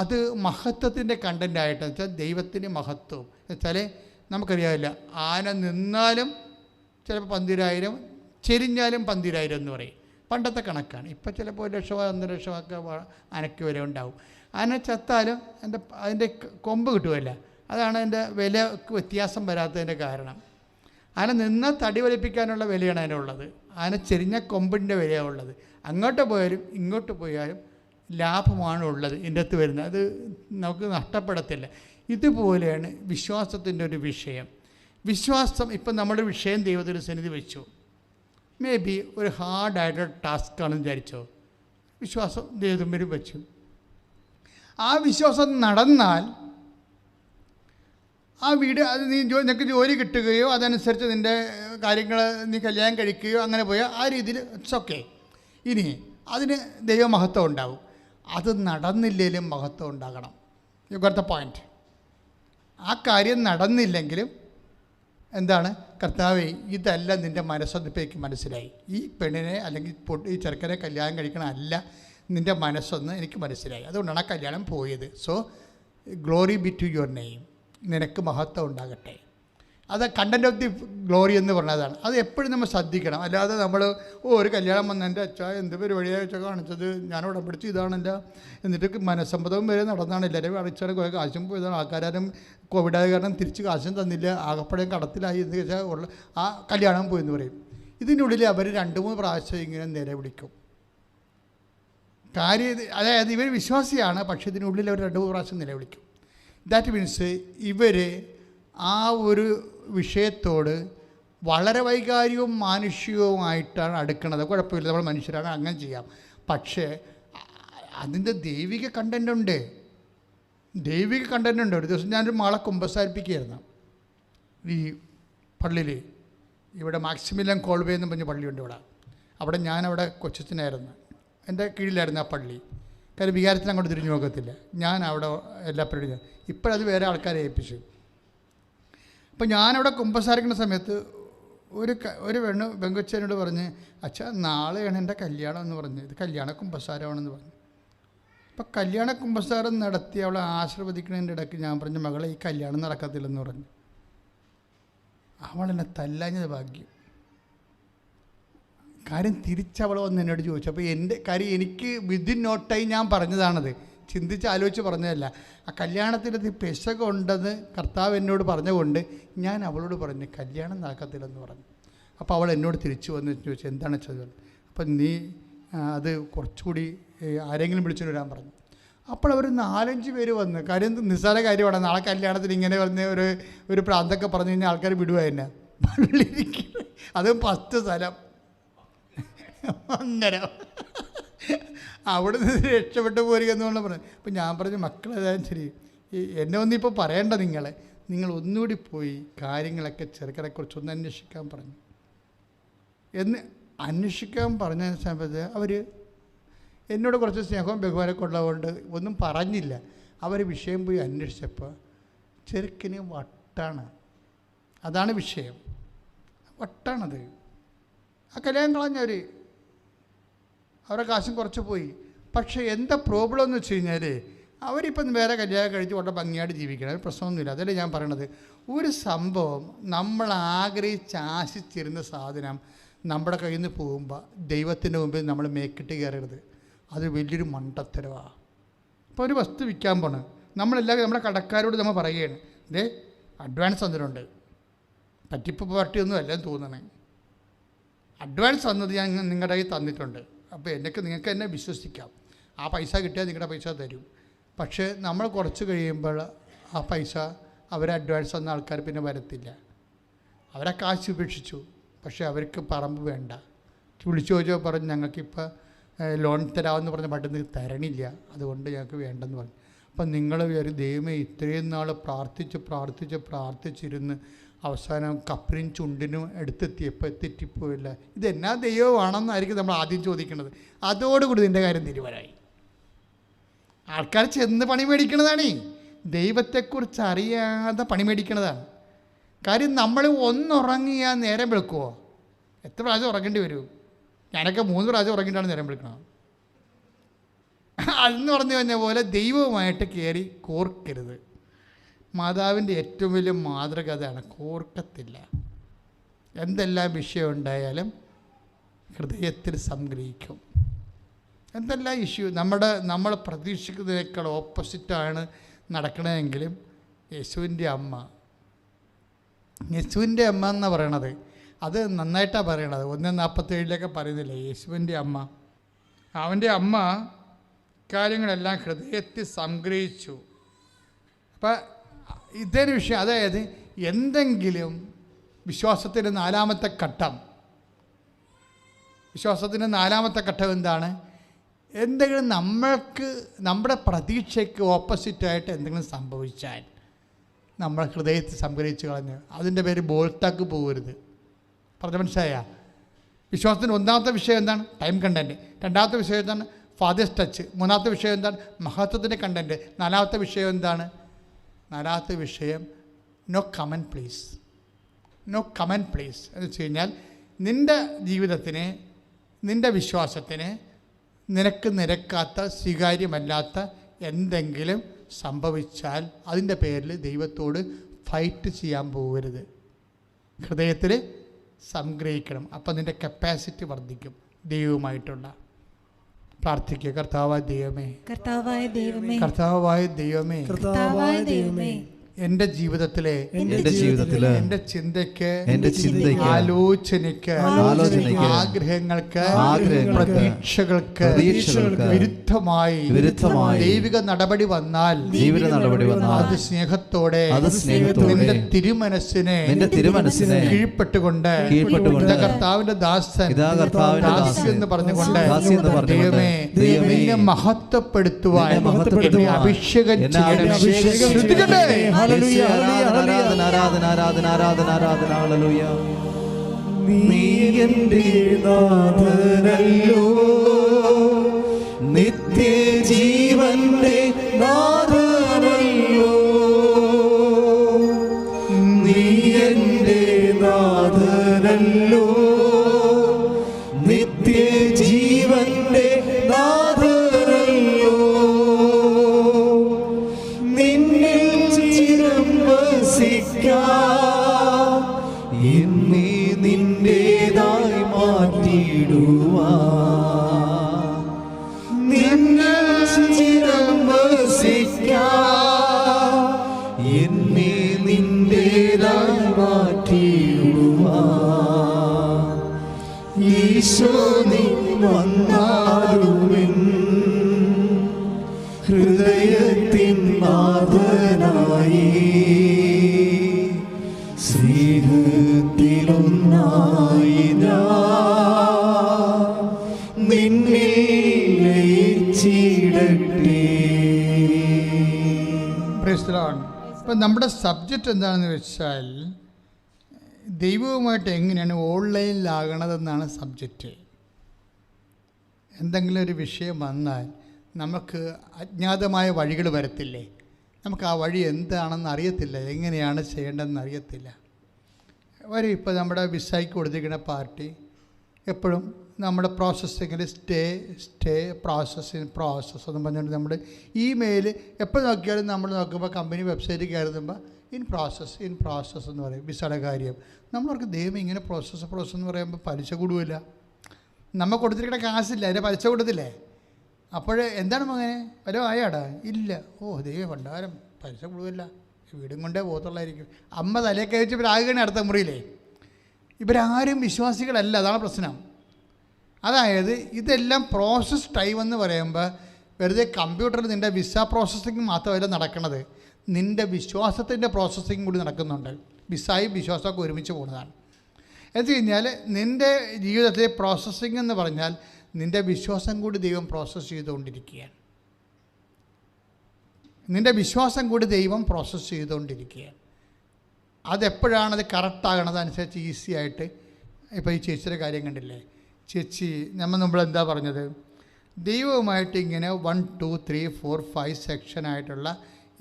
അത് മഹത്വത്തിൻ്റെ കണ്ടൻ്റായിട്ട് വെച്ചാൽ ദൈവത്തിന് മഹത്വം വെച്ചാൽ നമുക്കറിയാമില്ല, ആന നിന്നാലും ചിലപ്പോൾ 12,000, ചെരിഞ്ഞാലും 12,000 എന്ന് പറയും. പണ്ടത്തെ കണക്കാണ്. ഇപ്പം ചിലപ്പോൾ 1 ലക്ഷമോ 1.5 ലക്ഷമൊക്കെ ആനയ്ക്ക് വരെ ഉണ്ടാവും. ആന ചത്താലും അതിൻ്റെ കൊമ്പ് കിട്ടുമല്ല, അതാണ് അതിൻ്റെ വില വ്യത്യാസം വരാത്തതിൻ്റെ കാരണം. ആന നിന്നാൽ തടി വലിപ്പിക്കാനുള്ള വിലയാണ് അതിനുള്ളത്. ആന ചെരിഞ്ഞ കൊമ്പിൻ്റെ വിലയാണ് ഉള്ളത്. അങ്ങോട്ട് പോയാലും ഇങ്ങോട്ട് പോയാലും ലാഭമാണ് ഉള്ളത് ഇതിൻ്റെ അകത്ത് വരുന്നത്. അത് നമുക്ക് നഷ്ടപ്പെടത്തില്ല. ഇതുപോലെയാണ് വിശ്വാസത്തിൻ്റെ ഒരു വിഷയം. വിശ്വാസം ഇപ്പം നമ്മുടെ വിഷയം ദൈവത്തിൻ്റെ സന്നിധി വെച്ചു. മേ ബി ഒരു ഹാർഡായിട്ടുള്ള ടാസ്ക്കാണെന്ന് വിചാരിച്ചോ, വിശ്വാസം ദൈവത്തിനും വെച്ചു. ആ വിശ്വാസം നടന്നാൽ ആ വീട് അത് നിനക്ക് ജോലി കിട്ടുകയോ അതനുസരിച്ച് നിൻ്റെ കാര്യങ്ങൾ നീ കല്യാണം കഴിക്കുകയോ അങ്ങനെ പോയോ ആ രീതിയിൽ ഇറ്റ്സ് ഓക്കെ. ഇനി അതിന് ദൈവമഹത്വം ഉണ്ടാവും. അത് നടന്നില്ലെങ്കിലും മഹത്വം ഉണ്ടാകണം. U got the point. ആ കാര്യം നടന്നില്ലെങ്കിലും എന്താണ്? കർത്താവേ, ഇതല്ല നിൻ്റെ മനസ്സൊന്നിപ്പേക്ക് മനസ്സിലായി. ഈ പെണ്ണിനെ അല്ലെങ്കിൽ ഈ ചെറുക്കനെ കല്യാണം കഴിക്കണം അല്ല നിൻ്റെ മനസ്സൊന്ന് എനിക്ക് മനസ്സിലായി. അതുകൊണ്ടാണ് ആ കല്യാണം പോയത്. So glory be to your name, നിനക്ക് മഹത്വം ഉണ്ടാകട്ടെ. അത് കണ്ടൻറ് ഓഫ് ദി ഗ്ലോറി എന്ന് പറഞ്ഞതാണ്. അത് എപ്പോഴും നമ്മൾ ശ്രദ്ധിക്കണം. അല്ലാതെ നമ്മൾ ഒരു കല്യാണം വന്ന എൻ്റെ അച്ഛാ എന്ത് പരിപാടിയാ വെച്ചാൽ കാണിച്ചത്, ഞാനവിടെ പിടിച്ച് ഇതാണ് എൻ്റെ, എന്നിട്ട് മനസ്സമ്മതവും വരെ നടന്നാണ്. എല്ലാവരും അടിച്ചാലും കുറേ കാശും പോയതാണ്. ആൾക്കാരും കോവിഡായ കാരണം തിരിച്ച് കാശും തന്നില്ല, ആകപ്പഴം കടത്തിലായി എന്ന് വെച്ചാൽ ഉള്ള ആ കല്യാണം പോയെന്ന് പറയും. ഇതിനുള്ളിൽ അവർ 2-3 പ്രാവശ്യം ഇങ്ങനെ നിലവിളിക്കും. കാര്യം അതായത് ഇവർ വിശ്വാസിയാണ്, പക്ഷേ ഇതിനുള്ളിൽ അവർ 2-3 പ്രാവശ്യം നിലവിളിക്കും. ദാറ്റ് മീൻസ് ഇവർ ആ ഒരു വിഷയത്തോട് വളരെ വൈകാരികവും മാനുഷികവുമായിട്ടാണ് അടുക്കുന്നത്. കുഴപ്പമില്ല, നമ്മൾ മനുഷ്യരാണ്, അങ്ങനെ ചെയ്യാം. പക്ഷേ അതിൻ്റെ ദൈവിക കണ്ടൻ്റുണ്ട്. ഒരു ദിവസം ഞാനൊരു മകളെ കുമ്പസാരിപ്പിക്കുകയായിരുന്നു ഈ പള്ളിയിൽ. ഇവിടെ മാക്സിമിലം കോൾവേ എന്ന് പറഞ്ഞ പള്ളിയുണ്ട് ഇവിടെ. അവിടെ ഞാനവിടെ കൊച്ചച്ഛനായിരുന്നു, എൻ്റെ കീഴിലായിരുന്നു ആ പള്ളി. കാര്യം വികാരത്തിന് അങ്ങോട്ട് തിരിഞ്ഞു നോക്കത്തില്ല. ഞാൻ അവിടെ എല്ലാ പരിപാടിയും. ഇപ്പോഴത് വേറെ ആൾക്കാരെ ഏൽപ്പിച്ചു. അപ്പോൾ ഞാനവിടെ കുമ്പസാരിക്കുന്ന സമയത്ത് ഒരു പെങ്കൊച്ചനോട് പറഞ്ഞ്, അച്ഛാ നാളെയാണ് എൻ്റെ കല്യാണം എന്ന് പറഞ്ഞ്, ഇത് കല്യാണ കുമ്പസാരമാണെന്ന് പറഞ്ഞു. അപ്പം കല്യാണ കുമ്പസാരം നടത്തി അവളെ ആശീർവദിക്കുന്നതിൻ്റെ ഇടയ്ക്ക് ഞാൻ പറഞ്ഞു, മകളെ ഈ കല്യാണം നടക്കത്തില്ലെന്ന് പറഞ്ഞു. അവളെന്നെ തല്ലാഞ്ഞത് ഭാഗ്യം. കാര്യം തിരിച്ചവൾ വന്ന് എന്നോട് ചോദിച്ചു. അപ്പോൾ എൻ്റെ കാര്യം എനിക്ക് വിതിൻ നോ ടൈം ഞാൻ പറഞ്ഞതാണത്, ചിന്തിച്ച് ആലോചിച്ച് പറഞ്ഞതല്ല. ആ കല്യാണത്തിൻ്റെ പെശകുണ്ടെന്ന് കർത്താവ് എന്നോട് പറഞ്ഞുകൊണ്ട് ഞാൻ അവളോട് പറഞ്ഞു കല്യാണം നടക്കത്തില്ലെന്ന് പറഞ്ഞു. അപ്പോൾ അവൾ എന്നോട് തിരിച്ചു വന്ന് ചോദിച്ചു എന്താണ് ചെയ്തത്. അപ്പം നീ അത് കുറച്ചുകൂടി ആരെങ്കിലും വിളിച്ചു വരാൻ പറഞ്ഞു. അപ്പോൾ അവർ 4-5 പേര് വന്ന്, കാര്യം നിസ്സാര കാര്യമാണ്, നാളെ കല്യാണത്തിന് ഇങ്ങനെ വന്ന് ഒരു പ്രാന്തൊക്കെ പറഞ്ഞു കഴിഞ്ഞാൽ ആൾക്കാർ വിടുക തന്നെ. അതും 10 സ്ഥലം അങ്ങനെ അവിടെ നിന്ന് രക്ഷപ്പെട്ടു പോരുക എന്നുകൊണ്ട് പറഞ്ഞു. അപ്പം ഞാൻ പറഞ്ഞു മക്കളേതായാലും ശരി, എന്നെ ഒന്നിപ്പോൾ പറയേണ്ട, നിങ്ങൾ ഒന്നുകൂടി പോയി കാര്യങ്ങളൊക്കെ ചെറുക്കനെക്കുറിച്ച് ഒന്ന് അന്വേഷിക്കാൻ പറഞ്ഞു. അന്വേഷിക്കാൻ പറഞ്ഞ സമയത്ത് അവർ എന്നോട് കുറച്ച് സ്നേഹവും ബഹുമാനമൊക്കെ ഉള്ളതുകൊണ്ട് ഒന്നും പറഞ്ഞില്ല. അവർ വിഷയം പോയി അന്വേഷിച്ചപ്പോൾ ചെറുക്കിന് വട്ടാണ്. അതാണ് വിഷയം, വട്ടാണത്. ആ കല്യാണം കളഞ്ഞവർ അവരുടെ കാശും കുറച്ച് പോയി. പക്ഷേ എന്താ പ്രോബ്ലം എന്ന് വെച്ച് കഴിഞ്ഞാൽ അവരിപ്പം വേറെ കല്യാണം കഴിച്ച് വളരെ ഭംഗിയായിട്ട് ജീവിക്കണം, ഒരു പ്രശ്നമൊന്നുമില്ല. അതല്ലേ ഞാൻ പറയണത്. ഒരു സംഭവം നമ്മൾ ആഗ്രഹിച്ച് ആശിച്ചിരുന്ന സാധനം നമ്മുടെ കയ്യിൽ നിന്ന് പോകുമ്പോൾ ദൈവത്തിൻ്റെ മുമ്പിൽ നമ്മൾ മേക്കിട്ട് കയറരുത്. അത് വലിയൊരു മണ്ടത്തരവാണ്. ഇപ്പോൾ ഒരു വസ്തു വിൽക്കാൻ പോണ്, നമ്മളെല്ലാവരും നമ്മുടെ കടക്കാരോട് നമ്മൾ പറയുകയാണ്, ഇതേ അഡ്വാൻസ് തന്നിട്ടുണ്ട്, പറ്റിപ്പ് പാർട്ടിയൊന്നും അല്ലെന്ന് തോന്നണേ, അഡ്വാൻസ് തന്നത് ഞാൻ നിങ്ങളുടെ കയ്യിൽ തന്നിട്ടുണ്ട്, അപ്പോൾ നിങ്ങൾക്ക് എന്നെ വിശ്വസിക്കാം, ആ പൈസ കിട്ടിയാൽ നിങ്ങളുടെ പൈസ തരും. പക്ഷേ നമ്മൾ കുറച്ച് കഴിയുമ്പോൾ ആ പൈസ അവരെ അഡ്വാൻസ് തന്ന ആൾക്കാർ പിന്നെ വരത്തില്ല. അവരെ കാശ് ഉപേക്ഷിച്ചു, പക്ഷേ അവർക്ക് പറമ്പ് വേണ്ട. വിളിച്ചു ചോദിച്ചോ പറഞ്ഞു ഞങ്ങൾക്കിപ്പോൾ ലോൺ തരാമെന്ന് പറഞ്ഞ പട്ടുന്ന തരണില്ല, അതുകൊണ്ട് ഞങ്ങൾക്ക് വേണ്ടെന്ന് പറഞ്ഞു. അപ്പം നിങ്ങൾ ദൈവമേ ഇത്രയും നാൾ പ്രാർത്ഥിച്ചിരുന്ന് അവസാനം കപ്പിനും ചുണ്ടിനും എടുത്തെത്തിയപ്പോൾ തെറ്റിപ്പോയില്ല, ഇതെന്നാ ദൈവമാണെന്നായിരിക്കും നമ്മൾ ആദ്യം ചോദിക്കുന്നത്. അതോടുകൂടി ഇതിൻ്റെ കാര്യം തീരുമാനമായി. ആൾക്കാർ ചെന്ന് പണി മേടിക്കണതാണ്, ദൈവത്തെക്കുറിച്ച് അറിയാതെ പണി മേടിക്കണതാണ്. കാര്യം നമ്മൾ ഒന്നുറങ്ങിയാൽ നേരം വെളുക്കുമോ? എത്ര പ്രാവശ്യം ഉറങ്ങേണ്ടി വരും? ഞാനൊക്കെ 3 പ്രാവശ്യം ഉറങ്ങിയിട്ടാണ് നേരം വെളുക്കണം. അതെന്ന് പറഞ്ഞു കഴിഞ്ഞ പോലെ ദൈവവുമായിട്ട് കയറി കോർക്കരുത്. മാതാവിൻ്റെ ഏറ്റവും വലിയ മാതൃക അതാണ്, കോർക്കത്തില്ല. എന്തെല്ലാം വിഷയം ഉണ്ടായാലും ഹൃദയത്തിൽ സംഗ്രഹിക്കും. എന്തെല്ലാം ഇഷ്യൂ നമ്മൾ പ്രതീക്ഷിക്കുന്നതിനേക്കാൾ ഓപ്പോസിറ്റാണ് നടക്കണമെങ്കിലും യേശുവിൻ്റെ അമ്മ എന്നാണ് പറയണത്. അത് നന്നായിട്ടാണ് പറയണത്. 1:47 പറയുന്നില്ല യേശുവിൻ്റെ അമ്മ. അവൻ്റെ അമ്മ കാര്യങ്ങളെല്ലാം ഹൃദയത്തിൽ സംഗ്രഹിച്ചു. അപ്പം ഇതൊരു വിഷയം, അതായത് എന്തെങ്കിലും വിശ്വാസത്തിൻ്റെ 4ാമത്തെ ഘട്ടം എന്താണ്? എന്തെങ്കിലും നമ്മുടെ പ്രതീക്ഷയ്ക്ക് ഓപ്പോസിറ്റായിട്ട് എന്തെങ്കിലും സംഭവിച്ചാൽ നമ്മൾ ഹൃദയത്തിൽ സംഗ്രഹിച്ച് കളഞ്ഞ് അതിൻ്റെ പേര് ബോൾത്താക്ക് പോകരുത്. പറഞ്ഞ മനസ്സിലായ? വിശ്വാസത്തിൻ്റെ 1ാമത്തെ വിഷയം എന്താണ്? Time content. 2ാമത്തെ വിഷയം എന്താണ്? Fathers touch. 3ാമത്തെ വിഷയം എന്താണ്? മഹത്വത്തിൻ്റെ കണ്ടൻറ്റ്. 4ാമത്തെ വിഷയം എന്താണ്? 4ാമത്തെ വിഷയം നോ കമൻറ്റ് പ്ലീസ്. എന്ന് വെച്ച് കഴിഞ്ഞാൽ നിൻ്റെ ജീവിതത്തിന്, നിൻ്റെ വിശ്വാസത്തിന് നിനക്ക് നിരക്കാത്ത, സ്വീകാര്യമല്ലാത്ത എന്തെങ്കിലും സംഭവിച്ചാൽ അതിൻ്റെ പേരിൽ ദൈവത്തോട് ഫൈറ്റ് ചെയ്യാൻ പോകരുത്. ഹൃദയത്തിൽ സംഗ്രഹിക്കണം. അപ്പം നിൻ്റെ കപ്പാസിറ്റി വർദ്ധിക്കും ദൈവവുമായിട്ടുള്ള. പ്രാർത്ഥിക്കുക. കർത്താവായ ദൈവമേ എൻ്റെ ജീവിതത്തിലെ എൻ്റെ ചിന്തയ്ക്ക് ആലോചനയ്ക്ക് ആഗ്രഹങ്ങൾക്ക് പ്രതീക്ഷകൾക്ക് വിരുദ്ധമായി ദൈവിക നടപടി വന്നാൽ അത് സ്നേഹത്തോടെ നിന്റെ തിരുമനസ്സിനെ കീഴ്പ്പെട്ടുകൊണ്ട് കർത്താവിന്റെ ദാസൻ എന്ന് പറഞ്ഞുകൊണ്ട് ദൈവമേ നിന്നെ മഹത്വപ്പെടുത്തുവാൻ എന്നെ അഭിഷേകം ചെയ്യണമേ. നീ എൻ്റെ നാഥനല്ലോ, നിത്യജീവന്റെ നാഥനല്ലോ. നീ എൻ്റെ നാഥനല്ലോ, ഈശോ നീ വന്നാലുമെൻ ഹൃദയത്തിൻ നാഥനായി സ്നേഹത്തിലൊന്നായി ഞാൻ നിന്നിൽ ലയിച്ചിടട്ടെ. Price the Lord. ഇപ്പം നമ്മുടെ സബ്ജക്റ്റ് എന്താണെന്ന് വെച്ചാൽ ദൈവവുമായിട്ട് എങ്ങനെയാണ് ഓൺലൈനിലാകണതെന്നാണ് സബ്ജക്റ്റ്. എന്തെങ്കിലും ഒരു വിഷയം വന്നാൽ നമുക്ക് അജ്ഞാതമായ വഴികൾ വരത്തില്ലേ? നമുക്ക് ആ വഴി എന്താണെന്ന് അറിയത്തില്ല, എങ്ങനെയാണ് ചെയ്യേണ്ടതെന്ന് അറിയത്തില്ല. ഇപ്പോൾ നമ്മുടെ വിസയ്ക്ക് കൊടുത്തിരിക്കുന്ന പാർട്ടി എപ്പോഴും നമ്മുടെ പ്രോസസ്സിങ്ങിൽ സ്റ്റേ പ്രോസസ് എന്ന് പറഞ്ഞുകൊണ്ട് നമ്മുടെ ഇമെയിൽ എപ്പോൾ നോക്കിയാലും നമ്മൾ നോക്കുമ്പോൾ കമ്പനി വെബ്സൈറ്റിൽ കയറുമ്പോൾ ഇൻ പ്രോസസ് എന്ന് പറയും വിസയുടെ കാര്യം. നമ്മളവർക്ക് ദൈവം ഇങ്ങനെ പ്രോസസ്സ് എന്ന് പറയുമ്പോൾ പലിശ കൂടുമില്ല. നമ്മൾ കൊടുത്തിരിക്കുന്ന കാശില്ല, അതിൻ്റെ പലിശ കൊടുത്തില്ലേ? അപ്പോൾ എന്താണ് മകനെ വല്ലതും ആയാടാ? ഇല്ല. ഓ ദൈവം ഭണ്ഡാരം, പലിശ കൂടുമില്ല, വീടും കൊണ്ടേ പോകത്തുള്ളായിരിക്കും. അമ്മ തലയെ കഴിച്ച് ഇവരാകുകയാണ് അടുത്ത മുറിയിലേ. ഇവരാരും വിശ്വാസികളല്ല, അതാണ് പ്രശ്നം. അതായത് ഇതെല്ലാം പ്രോസസ് ടൈം എന്ന് പറയുമ്പോൾ വെറുതെ കമ്പ്യൂട്ടറിൽ നിൻ്റെ വിസ പ്രോസസ്സിങ് മാത്രമല്ല നടക്കുന്നത്, നിൻ്റെ വിശ്വാസത്തിൻ്റെ പ്രോസസ്സിങ് കൂടി നടക്കുന്നുണ്ട്. വിസയും വിശ്വാസമൊക്കെ ഒരുമിച്ച് പോകുന്നതാണ്. എന്ന് വെച്ച് കഴിഞ്ഞാൽ നിൻ്റെ ജീവിതത്തിലെ പ്രോസസ്സിങ് എന്ന് പറഞ്ഞാൽ നിൻ്റെ വിശ്വാസം കൂടി ദൈവം പ്രോസസ്സ് ചെയ്തുകൊണ്ടിരിക്കുകയാണ്. നിൻ്റെ വിശ്വാസം കൂടി ദൈവം പ്രോസസ്സ് ചെയ്തുകൊണ്ടിരിക്കുകയാണ്. അതെപ്പോഴാണത് കറക്റ്റാകണത് അനുസരിച്ച് ഈസി ആയിട്ട്. ഇപ്പോൾ ഈ ചേച്ചിയുടെ കാര്യം കണ്ടില്ലേ? ചേച്ചി നമ്മൾ മുമ്പ് എന്താ പറഞ്ഞത്? ദൈവവുമായിട്ട് ഇങ്ങനെ 1, 2, 3, 4, 5 സെക്ഷനായിട്ടുള്ള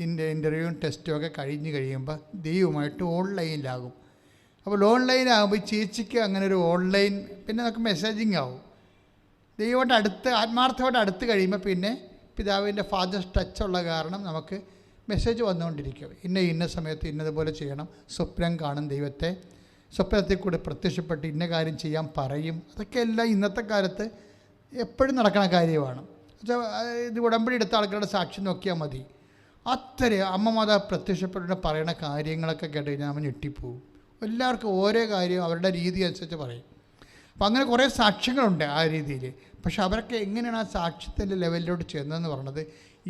ഇൻ്റർവ്യൂവും ടെസ്റ്റും ഒക്കെ കഴിഞ്ഞ് കഴിയുമ്പോൾ ദൈവവുമായിട്ട് ഓൺലൈനിലാകും. അപ്പോൾ ഓൺലൈനാകുമ്പോൾ ചേച്ചിക്ക് അങ്ങനെ ഒരു ഓൺലൈൻ, പിന്നെ നമുക്ക് മെസ്സേജിങ് ആവും. ദൈവമായിട്ട് അടുത്ത് ആത്മാർത്ഥമായിട്ട് അടുത്ത് കഴിയുമ്പോൾ പിന്നെ പിതാവിൻ്റെ ഫാദർ ടച്ചുള്ള കാരണം നമുക്ക് മെസ്സേജ് വന്നുകൊണ്ടിരിക്കും. ഇന്ന സമയത്ത് ഇന്നതുപോലെ ചെയ്യണം. സ്വപ്നം കാണും ദൈവത്തെ, സ്വപ്നത്തിൽ കൂടെ പ്രത്യക്ഷപ്പെട്ട് ഇന്ന കാര്യം ചെയ്യാൻ പറയും. അതൊക്കെ എല്ലാം ഇന്നത്തെ കാലത്ത് എപ്പോഴും നടക്കുന്ന കാര്യമാണ്. ഇത് ഉടമ്പടി എടുത്ത ആൾക്കാരുടെ സാക്ഷി നോക്കിയാൽ മതി. അത്രയും അമ്മമാതാവ് പ്രത്യക്ഷപ്പെട്ട് പറയുന്ന കാര്യങ്ങളൊക്കെ കേട്ട് കഴിഞ്ഞാൽ നമ്മൾ ഞെട്ടിപ്പോവും. എല്ലാവർക്കും ഓരോ കാര്യം അവരുടെ രീതി അനുസരിച്ച് പറയും. അപ്പം അങ്ങനെ കുറേ സാക്ഷ്യങ്ങളുണ്ട് ആ രീതിയിൽ. പക്ഷെ അവരൊക്കെ എങ്ങനെയാണ് ആ സാക്ഷ്യത്തിൻ്റെ ലെവലിലോട്ട് ചെന്നതെന്ന് പറഞ്ഞത്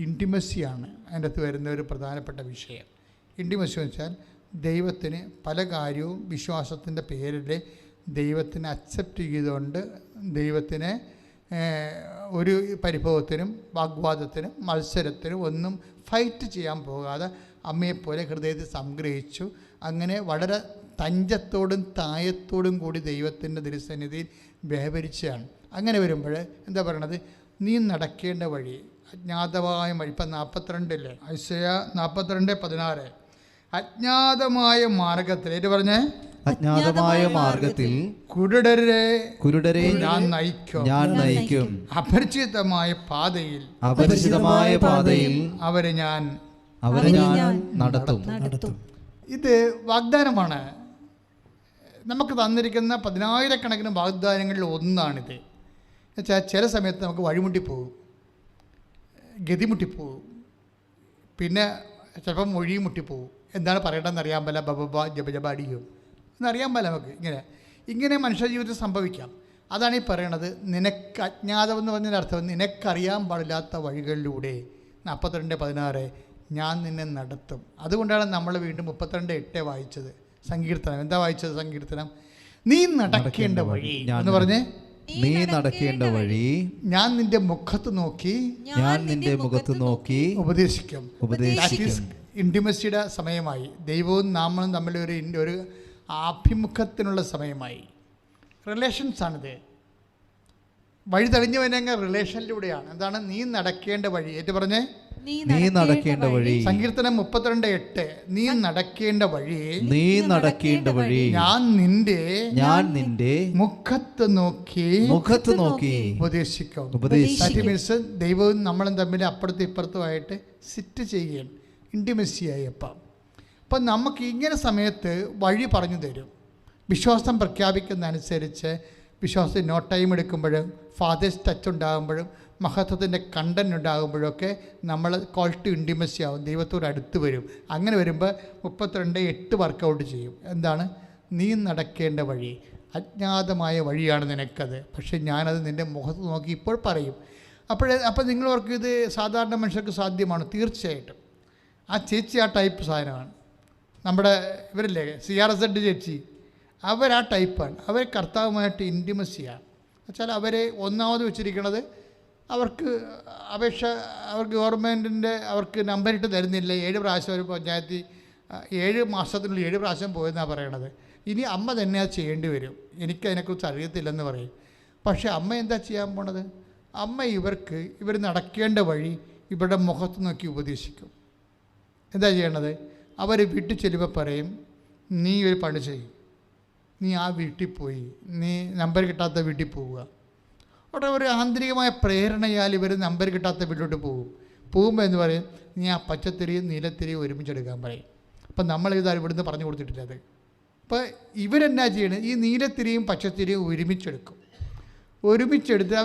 ഇൻറ്റിമസിയാണ് അതിൻ്റെ അകത്ത് വരുന്ന ഒരു പ്രധാനപ്പെട്ട വിഷയം. ഇൻറ്റിമസി എന്ന് വെച്ചാൽ ദൈവത്തിന് പല കാര്യവും വിശ്വാസത്തിൻ്റെ പേരിൽ ദൈവത്തിനെ അക്സെപ്റ്റ് ചെയ്തുകൊണ്ട് ദൈവത്തിനെ ഒരു പരിഭവത്തിനും വാഗ്വാദത്തിനും മത്സരത്തിനും ഒന്നും ഫൈറ്റ് ചെയ്യാൻ പോകാതെ അമ്മയെപ്പോലെ ഹൃദയത്തിൽ സംഗ്രഹിച്ചു. അങ്ങനെ വളരെ തഞ്ചത്തോടും തായത്തോടും കൂടി ദൈവത്തിൻ്റെ തിരുസന്നിധിയിൽ വ്യാപരിച്ചാണ്. അങ്ങനെ വരുമ്പോൾ എന്താ പറയണത്? നീ നടക്കേണ്ട വഴി അജ്ഞാതമായ വഴി. ഇപ്പം 42 ഐസയാ 42:16 അജ്ഞാതമായ മാർഗത്തിൽ ഇത് പറഞ്ഞേ, അജ്ഞാതമായ മാർഗത്തിൽ കുരുടരെ ഞാൻ നയിക്കും, അപരിചിതമായ പാതയിൽ അവരെ ഞാൻ നടത്തും. ഇത് വാഗ്ദാനമാണ്. നമുക്ക് തന്നിരിക്കുന്ന 10,000-കണക്കിന് വാഗ്ദാനങ്ങളിൽ ഒന്നാണിത്. എന്നുവെച്ചാൽ ചില സമയത്ത് നമുക്ക് വഴിമുട്ടിപ്പോകും, ഗതിമുട്ടിപ്പോകും, പിന്നെ ചിലപ്പം മൊഴി മുട്ടിപ്പോകും. എന്താണ് പറയേണ്ടതെന്ന് അറിയാൻ പറ്റില്ല, ബബബ ജബജബ അടിയും എന്നറിയാൻ പറ്റില്ല. നമുക്ക് ഇങ്ങനെ മനുഷ്യ ജീവിതത്തിൽ സംഭവിക്കാം. അതാണ് ഈ പറയണത്, നിനക്ക് അജ്ഞാതമെന്ന് പറഞ്ഞതിൻ്റെ അർത്ഥം നിനക്കറിയാൻ പാടില്ലാത്ത വഴികളിലൂടെ 42:16 ഞാൻ നിന്നെ നടത്തും. അതുകൊണ്ടാണ് നമ്മൾ വീണ്ടും 32:8 വായിച്ചത്. സങ്കീർത്തനം എന്താ വായിച്ചത്? സങ്കീർത്തനം നീ നടക്കേണ്ട വഴി എന്ന് പറഞ്ഞേ, നീ നടക്കേണ്ട വഴി ഞാൻ നിന്റെ മുഖത്ത് നോക്കി ഉപദേശിക്കും. ഇൻറ്റിമസിയുടെ സമയമായി. ദൈവവും നാമനും തമ്മിൽ ഒരു ആഭിമുഖത്തിനുള്ള സമയമായി. റിലേഷൻസാണിത്. വഴി തെളിഞ്ഞു വരുന്ന റിലേഷനിലൂടെയാണ്. എന്താണ് നീ നടക്കേണ്ട വഴി? ഏറ്റു പറഞ്ഞേ, നീ നടക്കേണ്ട വഴി. സങ്കീർത്തനം 32:8 നീ നടക്കേണ്ട വഴി ഞാൻ നിന്റെ മുഖത്ത് നോക്കി ഉപദേശിക്കും. മീൻസ് ദൈവവും നമ്മളും തമ്മിൽ അപ്പുറത്തും ഇപ്പുറത്തുമായിട്ട് സിറ്റ് ചെയ്യുകയാണ്, ഇൻറ്റിമസിയായി. അപ്പം നമുക്ക് ഇങ്ങനെ സമയത്ത് വഴി പറഞ്ഞു തരും. വിശ്വാസം പ്രഖ്യാപിക്കുന്നതനുസരിച്ച് വിശ്വാസത്തിൽ നോ ടൈം എടുക്കുമ്പോഴും ഫാദേഴ്സ് ടച്ച് ഉണ്ടാകുമ്പോഴും മഹത്വത്തിൻ്റെ കണ്ടന്റ് ഉണ്ടാകുമ്പോഴൊക്കെ നമ്മൾ കോൾ ടു ഇൻറ്റിമസി ആവും, ദൈവത്തോട് അടുത്ത് വരും. അങ്ങനെ വരുമ്പോൾ 32:8 വർക്കൗട്ട് ചെയ്യും. എന്താണ്? നീ നടക്കേണ്ട വഴി അജ്ഞാതമായ വഴിയാണ് നിനക്കത്, പക്ഷേ ഞാനത് നിൻ്റെ മുഖത്ത് നോക്കി ഇപ്പോൾ പറയും. അപ്പോൾ നിങ്ങൾ ഓർക്കും ഇത് സാധാരണ മനുഷ്യർക്ക് സാധ്യമാണ്. തീർച്ചയായിട്ടും ആ ചേച്ചി ആ ടൈപ്പ് സാധനമാണ്. നമ്മുടെ ഇവരില്ലേ CRZ ചേച്ചി, അവരാ ടൈപ്പാണ്. അവർ കർത്താവുമായിട്ട് ഇൻറ്റിമസിയാണ്. വെച്ചാൽ അവരെ ഒന്നാമത് വെച്ചിരിക്കുന്നത് അവർക്ക് അവർക്ക് ഗവൺമെൻറ്റിൻ്റെ അവർക്ക് നമ്പറിട്ട് തരുന്നില്ല. 7 പ്രാവശ്യം ഒരു പഞ്ചായത്തിൽ 7 മാസത്തിനുള്ളിൽ 7 പ്രാവശ്യം പോയെന്നാണ് പറയണത്. ഇനി അമ്മ തന്നെ അത് ചെയ്യേണ്ടി വരും. എനിക്കതിനെക്കുറിച്ച് അറിയത്തില്ലെന്ന് പറയും. പക്ഷേ അമ്മ എന്താ ചെയ്യാൻ പോണത്? അമ്മ ഇവർ നടക്കേണ്ട വഴി ഇവരുടെ മുഖത്ത് നോക്കി ഉപദേശിക്കും. എന്താ ചെയ്യണത്? അവർ വീട്ടിൽ ചെല്ലുമ്പോൾ പറയും, നീ ഒരു പണി ചെയ്യും, നീ ആ വീട്ടിൽ പോയി നീ നമ്പർ കിട്ടാത്ത വീട്ടിൽ പോവുക. അവിടെ ഒരു ആന്തരികമായ പ്രേരണയാൽ ഇവർ നമ്പർ കിട്ടാത്ത വീട്ടിലോട്ട് പോകുമ്പോൾ എന്ന് പറയും, നീ ആ പച്ചത്തിരിയും നീലത്തിരിയും ഒരുമിച്ചെടുക്കാൻ പറയും. അപ്പം നമ്മളിത് ഇവിടുന്ന് പറഞ്ഞു കൊടുത്തിട്ടില്ല. അത് അപ്പോൾ ഇവരെന്നാ ചെയ്യണത്? ഈ നീലത്തിരിയും പച്ചത്തിരിയും ഒരുമിച്ചെടുക്കും. ഒരുമിച്ചെടുത്ത്